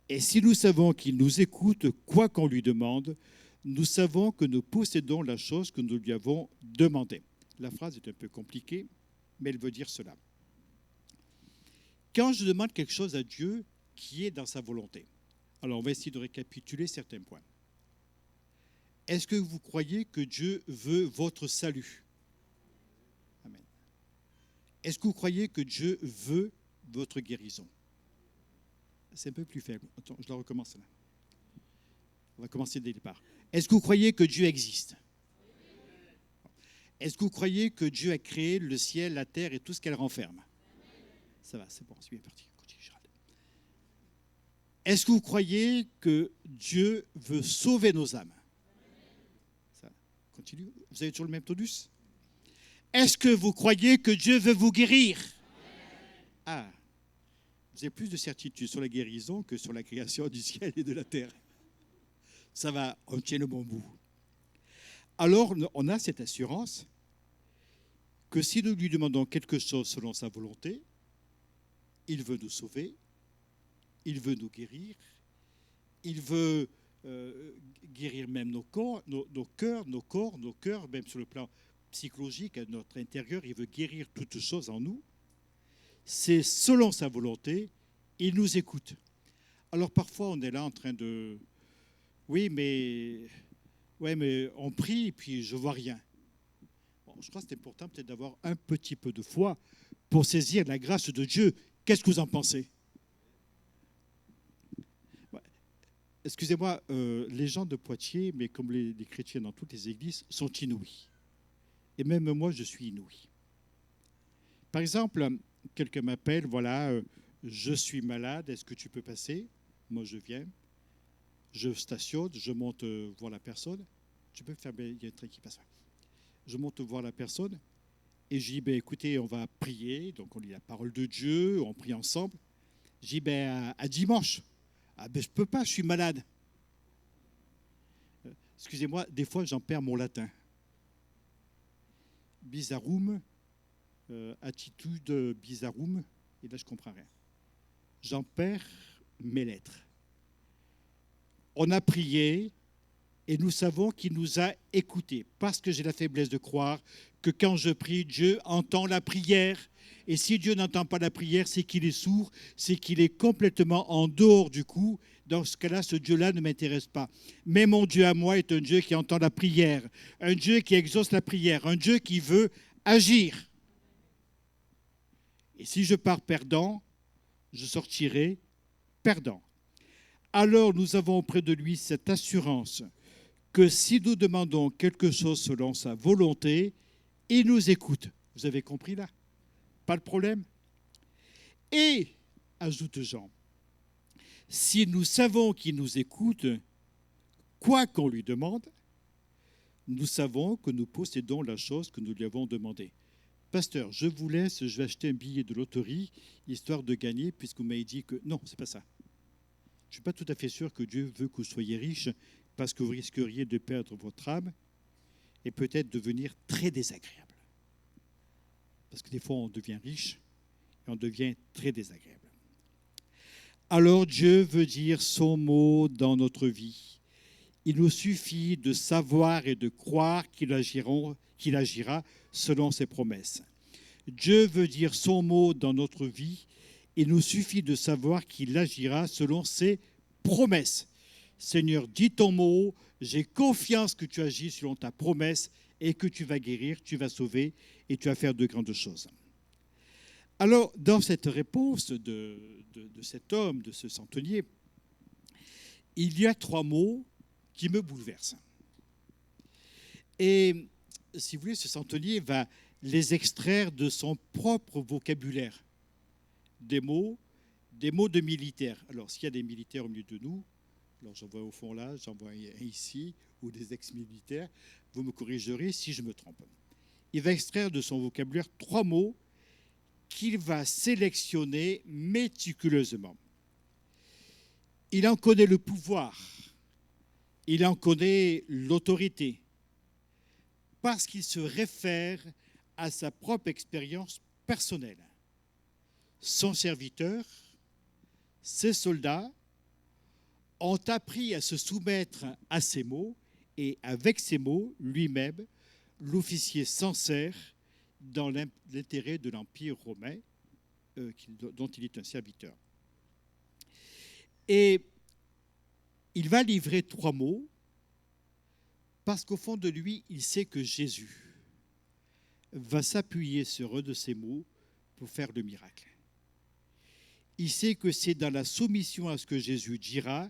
Et si nous savons qu'il nous écoute, quoi qu'on lui demande, nous savons que nous possédons la chose que nous lui avons demandée. La phrase est un peu compliquée, mais elle veut dire cela. Quand je demande quelque chose à Dieu qui est dans sa volonté, alors on va essayer de récapituler certains points. Est-ce que vous croyez que Dieu veut votre salut? Amen. Est-ce que vous croyez que Dieu veut votre guérison? C'est un peu plus faible. Attends, je la recommence là. On va commencer dès le départ. Est-ce que vous croyez que Dieu existe? Est-ce que vous croyez que Dieu a créé le ciel, la terre et tout ce qu'elle renferme? Ça va, c'est bon, c'est bien parti. Continue, Gérald. Est-ce que vous croyez que Dieu veut sauver nos âmes? Ça continue. Vous avez toujours le même tonus? Est-ce que vous croyez que Dieu veut vous guérir? Ah, vous avez plus de certitude sur la guérison que sur la création du ciel et de la terre. Ça va, on tient le bon bout. Alors, on a cette assurance que si nous lui demandons quelque chose selon sa volonté, il veut nous sauver, il veut nous guérir, il veut guérir même nos corps, nos cœurs, même sur le plan psychologique, à notre intérieur, il veut guérir toutes choses en nous. C'est selon sa volonté, il nous écoute. Alors parfois, on est là en train de... Oui, mais on prie, puis je ne vois rien. je crois que c'est important peut-être d'avoir un petit peu de foi pour saisir la grâce de Dieu. Qu'est-ce que vous en pensez? Excusez-moi, les gens de Poitiers, mais comme les chrétiens dans toutes les églises, sont inouïs. Et même moi, je suis inouï. Par exemple, quelqu'un m'appelle, voilà, je suis malade, est-ce que tu peux passer? Moi, je viens, je stationne, je monte voir la personne. Tu peux fermer, il y a un train qui passe. Je monte voir la personne et je dis, ben, écoutez, on va prier. Donc, on lit la parole de Dieu, on prie ensemble. Je dis, ben, à dimanche. Ah ben, je ne peux pas, je suis malade. Excusez-moi, des fois, j'en perds mon latin. Bizarrum, attitude bizarrum, et là, je ne comprends rien. J'en perds mes lettres. On a prié et nous savons qu'il nous a écoutés parce que j'ai la faiblesse de croire que quand je prie, Dieu entend la prière. Et si Dieu n'entend pas la prière, c'est qu'il est sourd, c'est qu'il est complètement en dehors du coup. Dans ce cas-là, ce Dieu-là ne m'intéresse pas. Mais mon Dieu à moi est un Dieu qui entend la prière, un Dieu qui exauce la prière, un Dieu qui veut agir. Et si je pars perdant, je sortirai perdant. Alors nous avons auprès de lui cette assurance que si nous demandons quelque chose selon sa volonté, il nous écoute. Vous avez compris là? Pas de problème. Et, ajoute Jean, si nous savons qu'il nous écoute, quoi qu'on lui demande, nous savons que nous possédons la chose que nous lui avons demandée. Pasteur, je vous laisse, je vais acheter un billet de loterie, histoire de gagner, puisque vous m'avez dit que... Non, ce n'est pas ça. Je ne suis pas tout à fait sûr que Dieu veut que vous soyez riche, parce que vous risqueriez de perdre votre âme et peut-être devenir très désagréable. Parce que des fois, on devient riche et on devient très désagréable. Alors Dieu veut dire son mot dans notre vie. Il nous suffit de savoir et de croire qu'il agira selon ses promesses. Dieu veut dire son mot dans notre vie. Il nous suffit de savoir qu'il agira selon ses promesses. Seigneur, dis ton mot, j'ai confiance que tu agis selon ta promesse et que tu vas guérir, tu vas sauver et tu vas faire de grandes choses. Alors, dans cette réponse de cet homme, de ce centenier, il y a 3 mots qui me bouleversent. Et si vous voulez, ce centenier va les extraire de son propre vocabulaire. Des mots de militaires. Alors, s'il y a des militaires au milieu de nous, alors j'en vois au fond là, j'en vois un ici, ou des ex-militaires, vous me corrigerez si je me trompe. Il va extraire de son vocabulaire 3 mots qu'il va sélectionner méticuleusement. Il en connaît le pouvoir, il en connaît l'autorité, parce qu'il se réfère à sa propre expérience personnelle. Son serviteur, ses soldats ont appris à se soumettre à ces mots, et avec ces mots, lui-même, l'officier s'en sert dans l'intérêt de l'Empire romain, dont il est un serviteur. Et il va livrer 3 mots, parce qu'au fond de lui, il sait que Jésus va s'appuyer sur un de ces mots pour faire le miracle. Il sait que c'est dans la soumission à ce que Jésus dira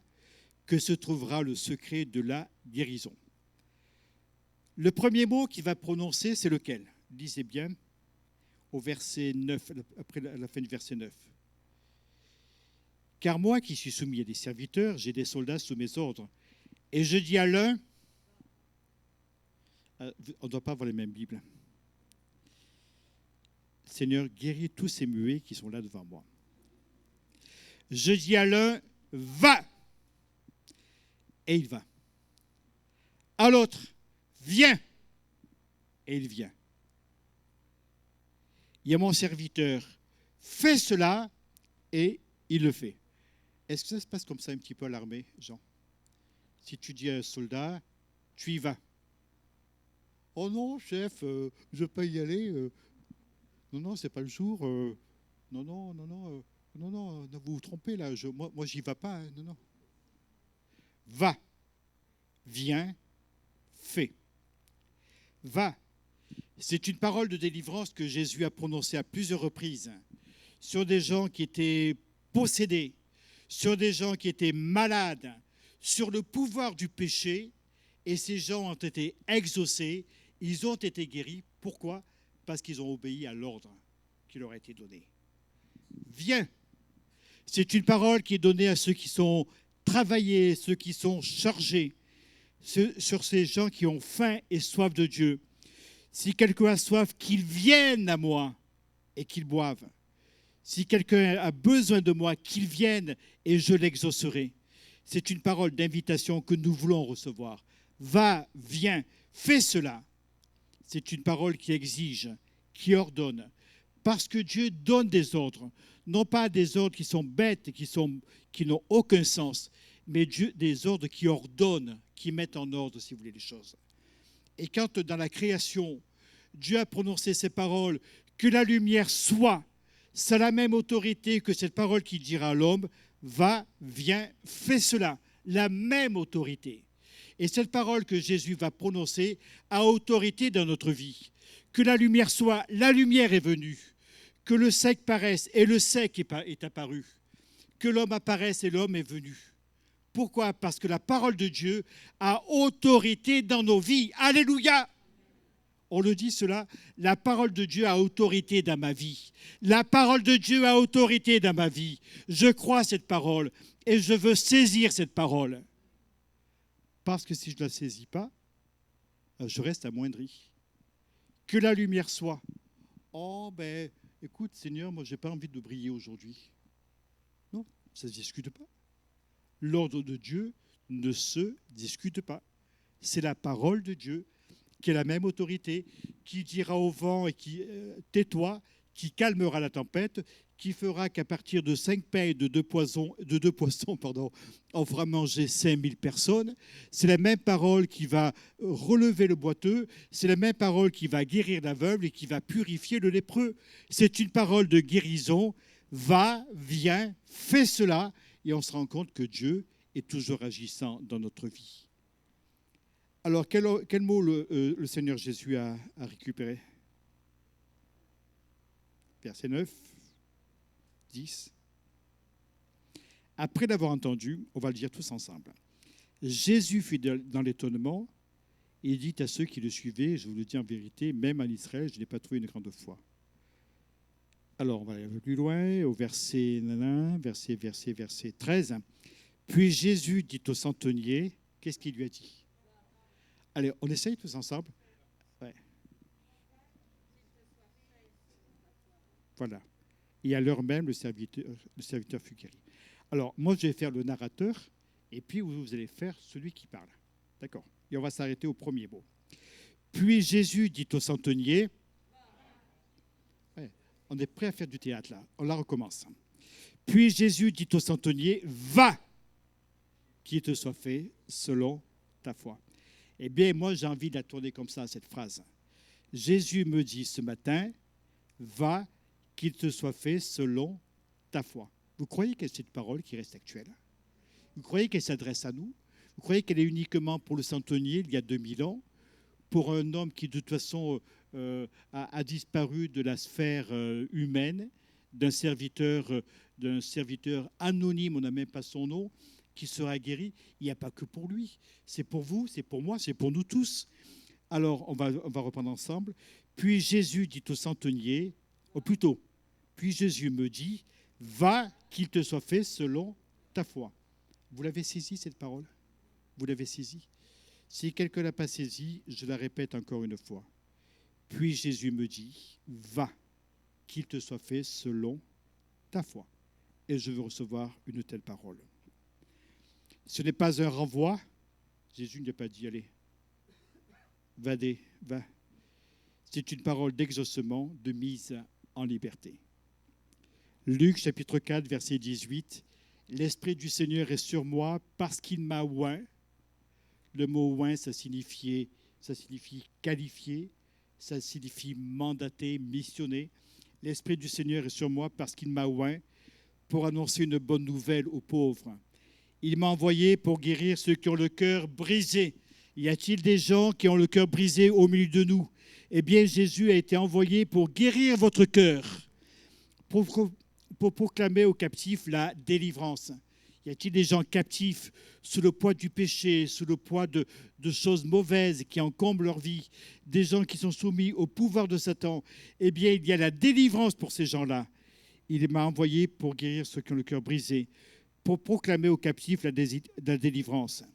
que se trouvera le secret de la guérison. Le premier mot qu'il va prononcer, c'est lequel? Lisez bien au verset 9, après la fin du verset 9. Car moi qui suis soumis à des serviteurs, j'ai des soldats sous mes ordres. Et je dis à l'un, on ne doit pas avoir les mêmes Bibles. Seigneur, guéris tous ces muets qui sont là devant moi. Je dis à l'un, va. Et il va. À l'autre, viens. Et il vient. Il y a mon serviteur, fais cela, et il le fait. Est-ce que ça se passe comme ça un petit peu à l'armée, Jean? Si tu dis à un soldat, tu y vas. Oh non, chef, je ne veux pas y aller. Non, c'est pas le jour. Non, vous vous trompez là. Moi, j'y vais pas. Hein, non. Va, viens, fais. Va. C'est une parole de délivrance que Jésus a prononcée à plusieurs reprises sur des gens qui étaient possédés, sur des gens qui étaient malades, sur le pouvoir du péché, et ces gens ont été exaucés, ils ont été guéris. Pourquoi? Parce qu'ils ont obéi à l'ordre qui leur a été donné. Viens. C'est une parole qui est donnée à ceux qui sont travaillés, ceux qui sont chargés, sur ces gens qui ont faim et soif de Dieu. Si quelqu'un a soif, qu'il vienne à moi et qu'il boive. Si quelqu'un a besoin de moi, qu'il vienne et je l'exaucerai. C'est une parole d'invitation que nous voulons recevoir. Va, viens, fais cela. C'est une parole qui exige, qui ordonne. Parce que Dieu donne des ordres, non pas des ordres qui sont bêtes, qui n'ont aucun sens, mais Dieu, des ordres qui ordonnent, qui mettent en ordre, si vous voulez, les choses. Et quand dans la création, Dieu a prononcé ces paroles, que la lumière soit, c'est la même autorité que cette parole qui dira à l'homme, va, viens, fais cela, la même autorité. Et cette parole que Jésus va prononcer a autorité dans notre vie. Que la lumière soit, la lumière est venue. Que le sec paraisse, et le sec est apparu. Que l'homme apparaisse, et l'homme est venu. Pourquoi? Parce que la parole de Dieu a autorité dans nos vies. Alléluia! On le dit cela, la parole de Dieu a autorité dans ma vie. La parole de Dieu a autorité dans ma vie. Je crois cette parole et je veux saisir cette parole. Parce que si je ne la saisis pas, je reste amoindri. Que la lumière soit. Oh, ben, écoute, Seigneur, moi, je n'ai pas envie de briller aujourd'hui. Non, ça ne se discute pas. L'ordre de Dieu ne se discute pas. C'est la parole de Dieu qui est la même autorité, qui dira au vent et qui tais-toi, qui calmera la tempête, qui fera qu'à partir de 5 pains et de 2 poissons, on fera manger 5000 personnes. C'est la même parole qui va relever le boiteux, c'est la même parole qui va guérir l'aveugle et qui va purifier le lépreux. C'est une parole de guérison. Va, viens, fais cela, et on se rend compte que Dieu est toujours agissant dans notre vie. Alors, quel mot le Seigneur Jésus a récupéré? Verset 9, 10. Après l'avoir entendu, on va le dire tous ensemble. Jésus fut dans l'étonnement et dit à ceux qui le suivaient, je vous le dis en vérité, même en Israël, je n'ai pas trouvé une grande foi. Alors, on va aller un peu plus loin, au verset 13. Puis Jésus dit au centenier, qu'est-ce qu'il lui a dit? Allez, on essaye tous ensemble. Ouais. Voilà. Et à l'heure même, le serviteur fut guéri. Alors, moi, je vais faire le narrateur, et puis vous allez faire celui qui parle. D'accord? Et on va s'arrêter au premier mot. Puis Jésus dit au centenier, ouais, on est prêt à faire du théâtre là, on la recommence. Puis Jésus dit au centenier, va, qu'il te soit fait selon ta foi. Eh bien, moi, j'ai envie de la tourner comme ça, cette phrase. Jésus me dit ce matin, va, qu'il te soit fait selon ta foi. Vous croyez que c'est une parole qui reste actuelle? Vous croyez qu'elle s'adresse à nous? Vous croyez qu'elle est uniquement pour le centenier, il y a 2000 ans, pour un homme qui, de toute façon, a disparu de la sphère humaine, d'un serviteur anonyme, on n'a même pas son nom, qui sera guéri? Il n'y a pas que pour lui. C'est pour vous, c'est pour moi, c'est pour nous tous. Alors, on va reprendre ensemble. Puis Jésus dit au centenier, puis Jésus me dit, va, qu'il te soit fait selon ta foi. Vous l'avez saisi, cette parole? Vous l'avez saisie? Si quelqu'un ne l'a pas saisie, je la répète encore une fois. Puis Jésus me dit, va, qu'il te soit fait selon ta foi. Et je veux recevoir une telle parole. Ce n'est pas un renvoi. Jésus n'a pas dit, allez, va. C'est une parole d'exaucement, de mise en liberté. Luc chapitre 4, verset 18. L'Esprit du Seigneur est sur moi parce qu'il m'a oint. Le mot oint, ça signifie qualifié, ça signifie mandaté, missionné. L'Esprit du Seigneur est sur moi parce qu'il m'a oint pour annoncer une bonne nouvelle aux pauvres. Il m'a envoyé pour guérir ceux qui ont le cœur brisé. Y a-t-il des gens qui ont le cœur brisé au milieu de nous? Eh bien, Jésus a été envoyé pour guérir votre cœur, pour proclamer aux captifs la délivrance. Y a-t-il des gens captifs sous le poids du péché, sous le poids de choses mauvaises qui encombrent leur vie, des gens qui sont soumis au pouvoir de Satan? Eh bien, il y a la délivrance pour ces gens-là. Il m'a envoyé pour guérir ceux qui ont le cœur brisé, pour proclamer aux captifs la délivrance.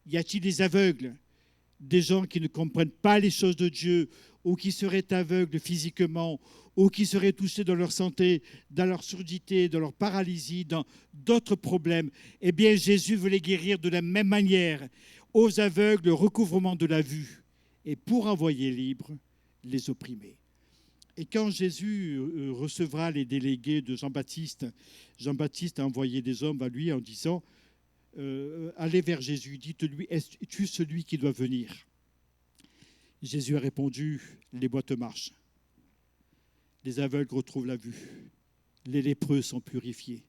Y a-t-il des aveugles, des gens qui ne comprennent pas les choses de Dieu, ou qui seraient aveugles physiquement, ou qui seraient touchés dans leur santé, dans leur surdité, dans leur paralysie, dans d'autres problèmes? Eh bien, Jésus veut les guérir de la même manière. Aux aveugles, le recouvrement de la vue, et pour envoyer libres les opprimés. Et quand Jésus recevra les délégués de Jean-Baptiste, Jean-Baptiste a envoyé des hommes à lui en disant allez vers Jésus, dites-lui, es-tu celui qui doit venir? Jésus a répondu, les boiteux marchent, les aveugles retrouvent la vue, les lépreux sont purifiés.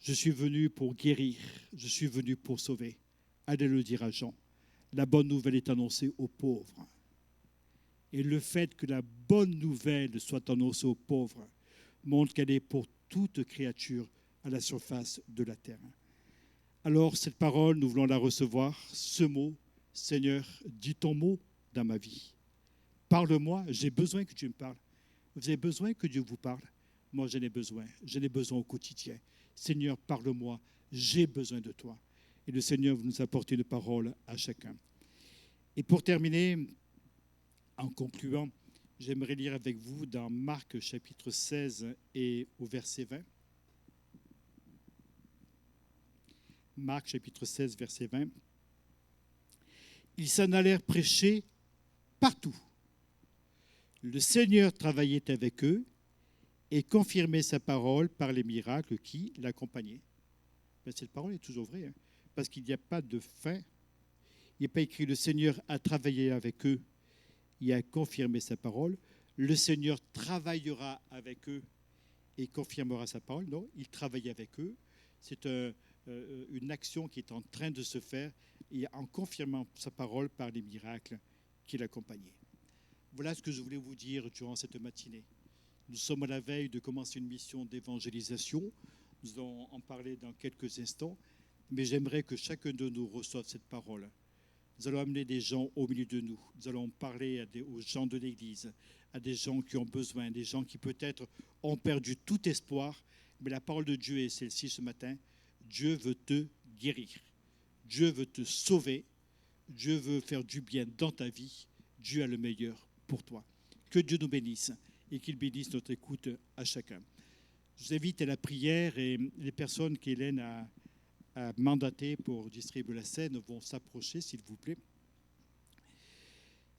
Je suis venu pour guérir, je suis venu pour sauver. Allez le dire à Jean. La bonne nouvelle est annoncée aux pauvres. Et le fait que la bonne nouvelle soit annoncée aux pauvres montre qu'elle est pour toute créature à la surface de la terre. Alors, cette parole, nous voulons la recevoir. Ce mot, Seigneur, dis ton mot dans ma vie. Parle-moi, j'ai besoin que tu me parles. Vous avez besoin que Dieu vous parle? Moi, j'en ai besoin au quotidien. Seigneur, parle-moi, j'ai besoin de toi. Et le Seigneur va nous apporter une parole à chacun. Et pour terminer, en concluant, j'aimerais lire avec vous dans Marc chapitre 16 et au verset 20. Marc chapitre 16, verset 20. Ils s'en allèrent prêcher partout. Le Seigneur travaillait avec eux et confirmait sa parole par les miracles qui l'accompagnaient. Cette parole est toujours vraie, hein, parce qu'il n'y a pas de fin. Il n'est pas écrit « Le Seigneur a travaillé avec eux et a confirmé sa parole ». Le Seigneur travaillera avec eux et confirmera sa parole. Non, il travaille avec eux. C'est une action qui est en train de se faire et en confirmant sa parole par les miracles qui l'accompagnaient. Voilà ce que je voulais vous dire durant cette matinée. Nous sommes à la veille de commencer une mission d'évangélisation. Nous allons en parler dans quelques instants, mais j'aimerais que chacun de nous reçoive cette parole. Nous allons amener des gens au milieu de nous. Nous allons parler aux gens de l'Église, à des gens qui ont besoin, des gens qui peut-être ont perdu tout espoir. Mais la parole de Dieu est celle-ci ce matin. Dieu veut te guérir. Dieu veut te sauver. Dieu veut faire du bien dans ta vie. Dieu a le meilleur pour toi. Que Dieu nous bénisse et qu'il bénisse notre écoute à chacun. Je vous invite à la prière et les personnes qu'Hélène a mandatées pour distribuer la scène vont s'approcher, s'il vous plaît.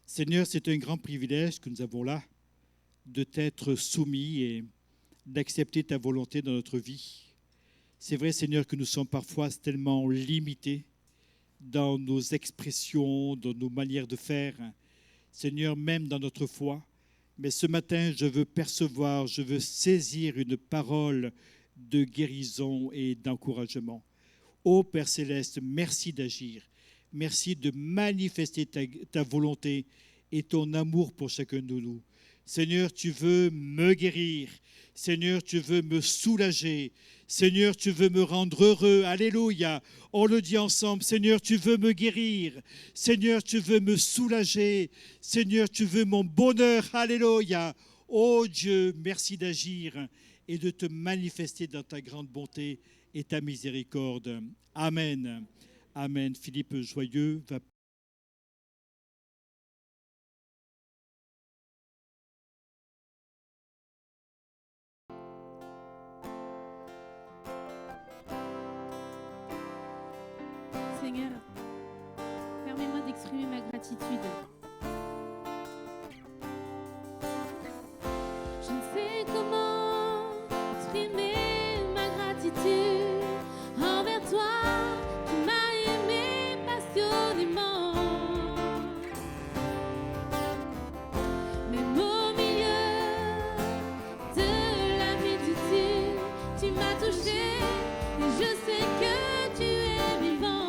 Seigneur, c'est un grand privilège que nous avons là de t'être soumis et d'accepter ta volonté dans notre vie. C'est vrai, Seigneur, que nous sommes parfois tellement limités dans nos expressions, dans nos manières de faire. Seigneur, même dans notre foi. Mais ce matin, je veux percevoir, je veux saisir une parole de guérison et d'encouragement. Ô Père Céleste, merci d'agir. Merci de manifester ta volonté et ton amour pour chacun de nous. Seigneur, tu veux me guérir. Seigneur, tu veux me soulager. Seigneur, tu veux me rendre heureux. Alléluia. On le dit ensemble. Seigneur, tu veux me guérir. Seigneur, tu veux me soulager. Seigneur, tu veux mon bonheur. Alléluia. Oh Dieu, merci d'agir et de te manifester dans ta grande bonté et ta miséricorde. Amen. Amen. Philippe Joyeux va Seigneur, permets-moi d'exprimer ma gratitude. Je ne sais comment exprimer ma gratitude envers toi qui m'as aimé passionnément. Même au milieu de la multitude, tu m'as touché et je sais que tu es vivant.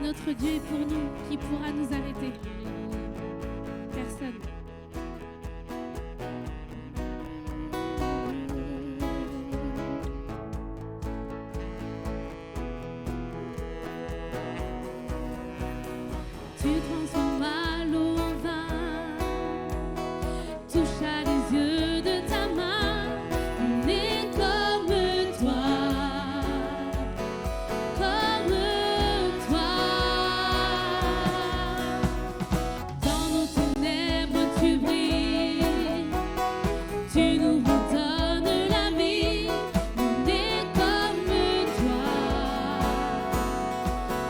notre Dieu est pour nous, qui pourra nous arrêter? Personne. Tu transformas l'eau en vin, toucha les yeux de ta main, on est comme toi, comme toi. Dans nos ténèbres tu brilles, tu nous redonnes la vie, on est comme toi,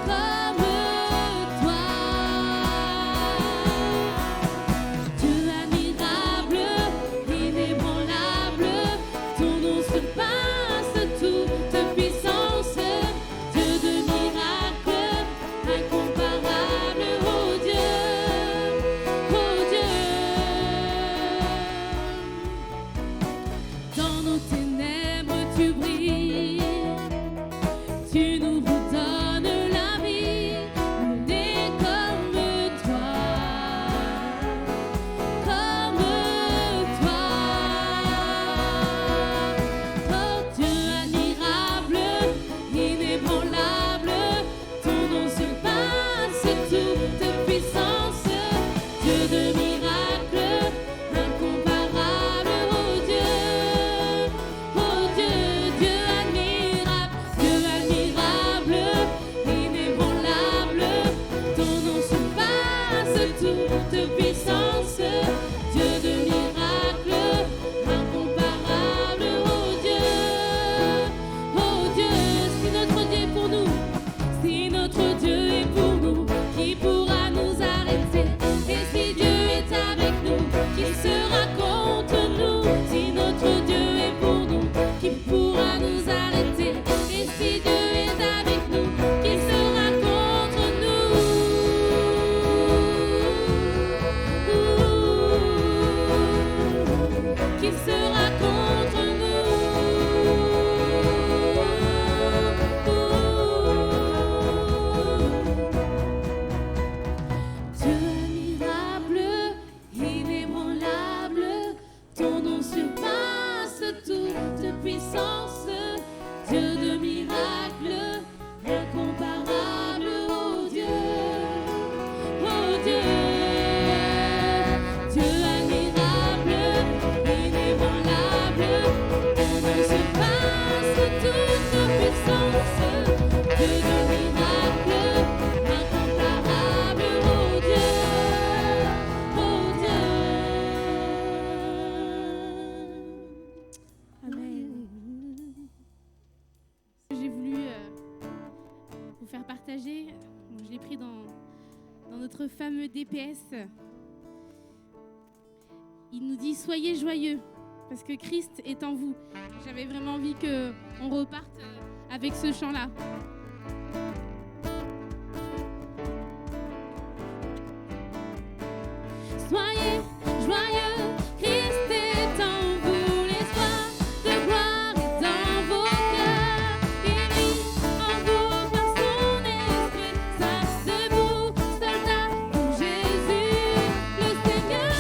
comme toi. Dieu admirable, inébranlable, ton nom surpasse toute puissance. Dieu de miracles, incomparable, oh Dieu, oh Dieu. Dans nos ténèbres tu brilles, tu nous redonnes la vie, on est comme toi, comme toi. Oh Dieu admirable, inébranlable, ton nom surpasse toute puissance. Dieu de miracles, incomparable, oh Dieu, Dieu admirable, inébranlable, ton nom surpasse toute puissance. Dieu de miracles, incomparable, oh Dieu, si notre Dieu est pour nous, si notre Dieu est pour nous, qui pourra nous arrêter? Et si Dieu est avec nous, qui sera contre nous? Si notre Dieu est pour nous, qui pourra nous arrêter? Et si Dieu est avec nous, qui sera contre nous? Qui sera contre nous? Dieu admirable, inébranlable, ton nom surpasse toute puissance. Dieu de miracles, incomparable, oh Dieu, Dieu admirable, inébranlable, ton nom surpasse toute puissance. Dieu de miracles, incomparable, oh Dieu, Amen. J'ai voulu vous faire partager. Bon, je l'ai pris dans notre fameux DPS. Il nous dit soyez joyeux parce que Christ est en vous. J'avais vraiment envie qu'on reparte avec ce chant-là. Soyez joyeux, Christ est en vous, l'espoir de gloire est dans vos cœurs. Il vit en vous par son esprit, saints debout, soldats pour Jésus. Le Seigneur,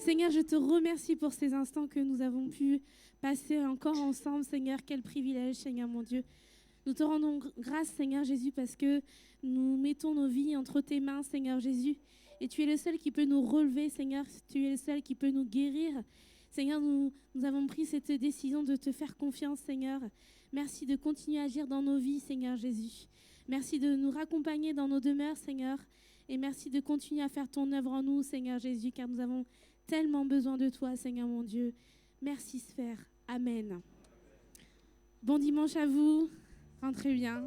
Seigneur, je te remercie pour ces instants que nous avons pu passer encore ensemble. Seigneur, quel privilège, Seigneur mon Dieu. Nous te rendons grâce, Seigneur Jésus, parce que nous mettons nos vies entre tes mains, Seigneur Jésus. Et tu es le seul qui peut nous relever, Seigneur. Tu es le seul qui peut nous guérir. Seigneur, nous avons pris cette décision de te faire confiance, Seigneur. Merci de continuer à agir dans nos vies, Seigneur Jésus. Merci de nous raccompagner dans nos demeures, Seigneur. Et merci de continuer à faire ton œuvre en nous, Seigneur Jésus, car nous avons tellement besoin de toi, Seigneur mon Dieu. Merci, Sphère. Amen. Bon dimanche à vous. Rentrez bien.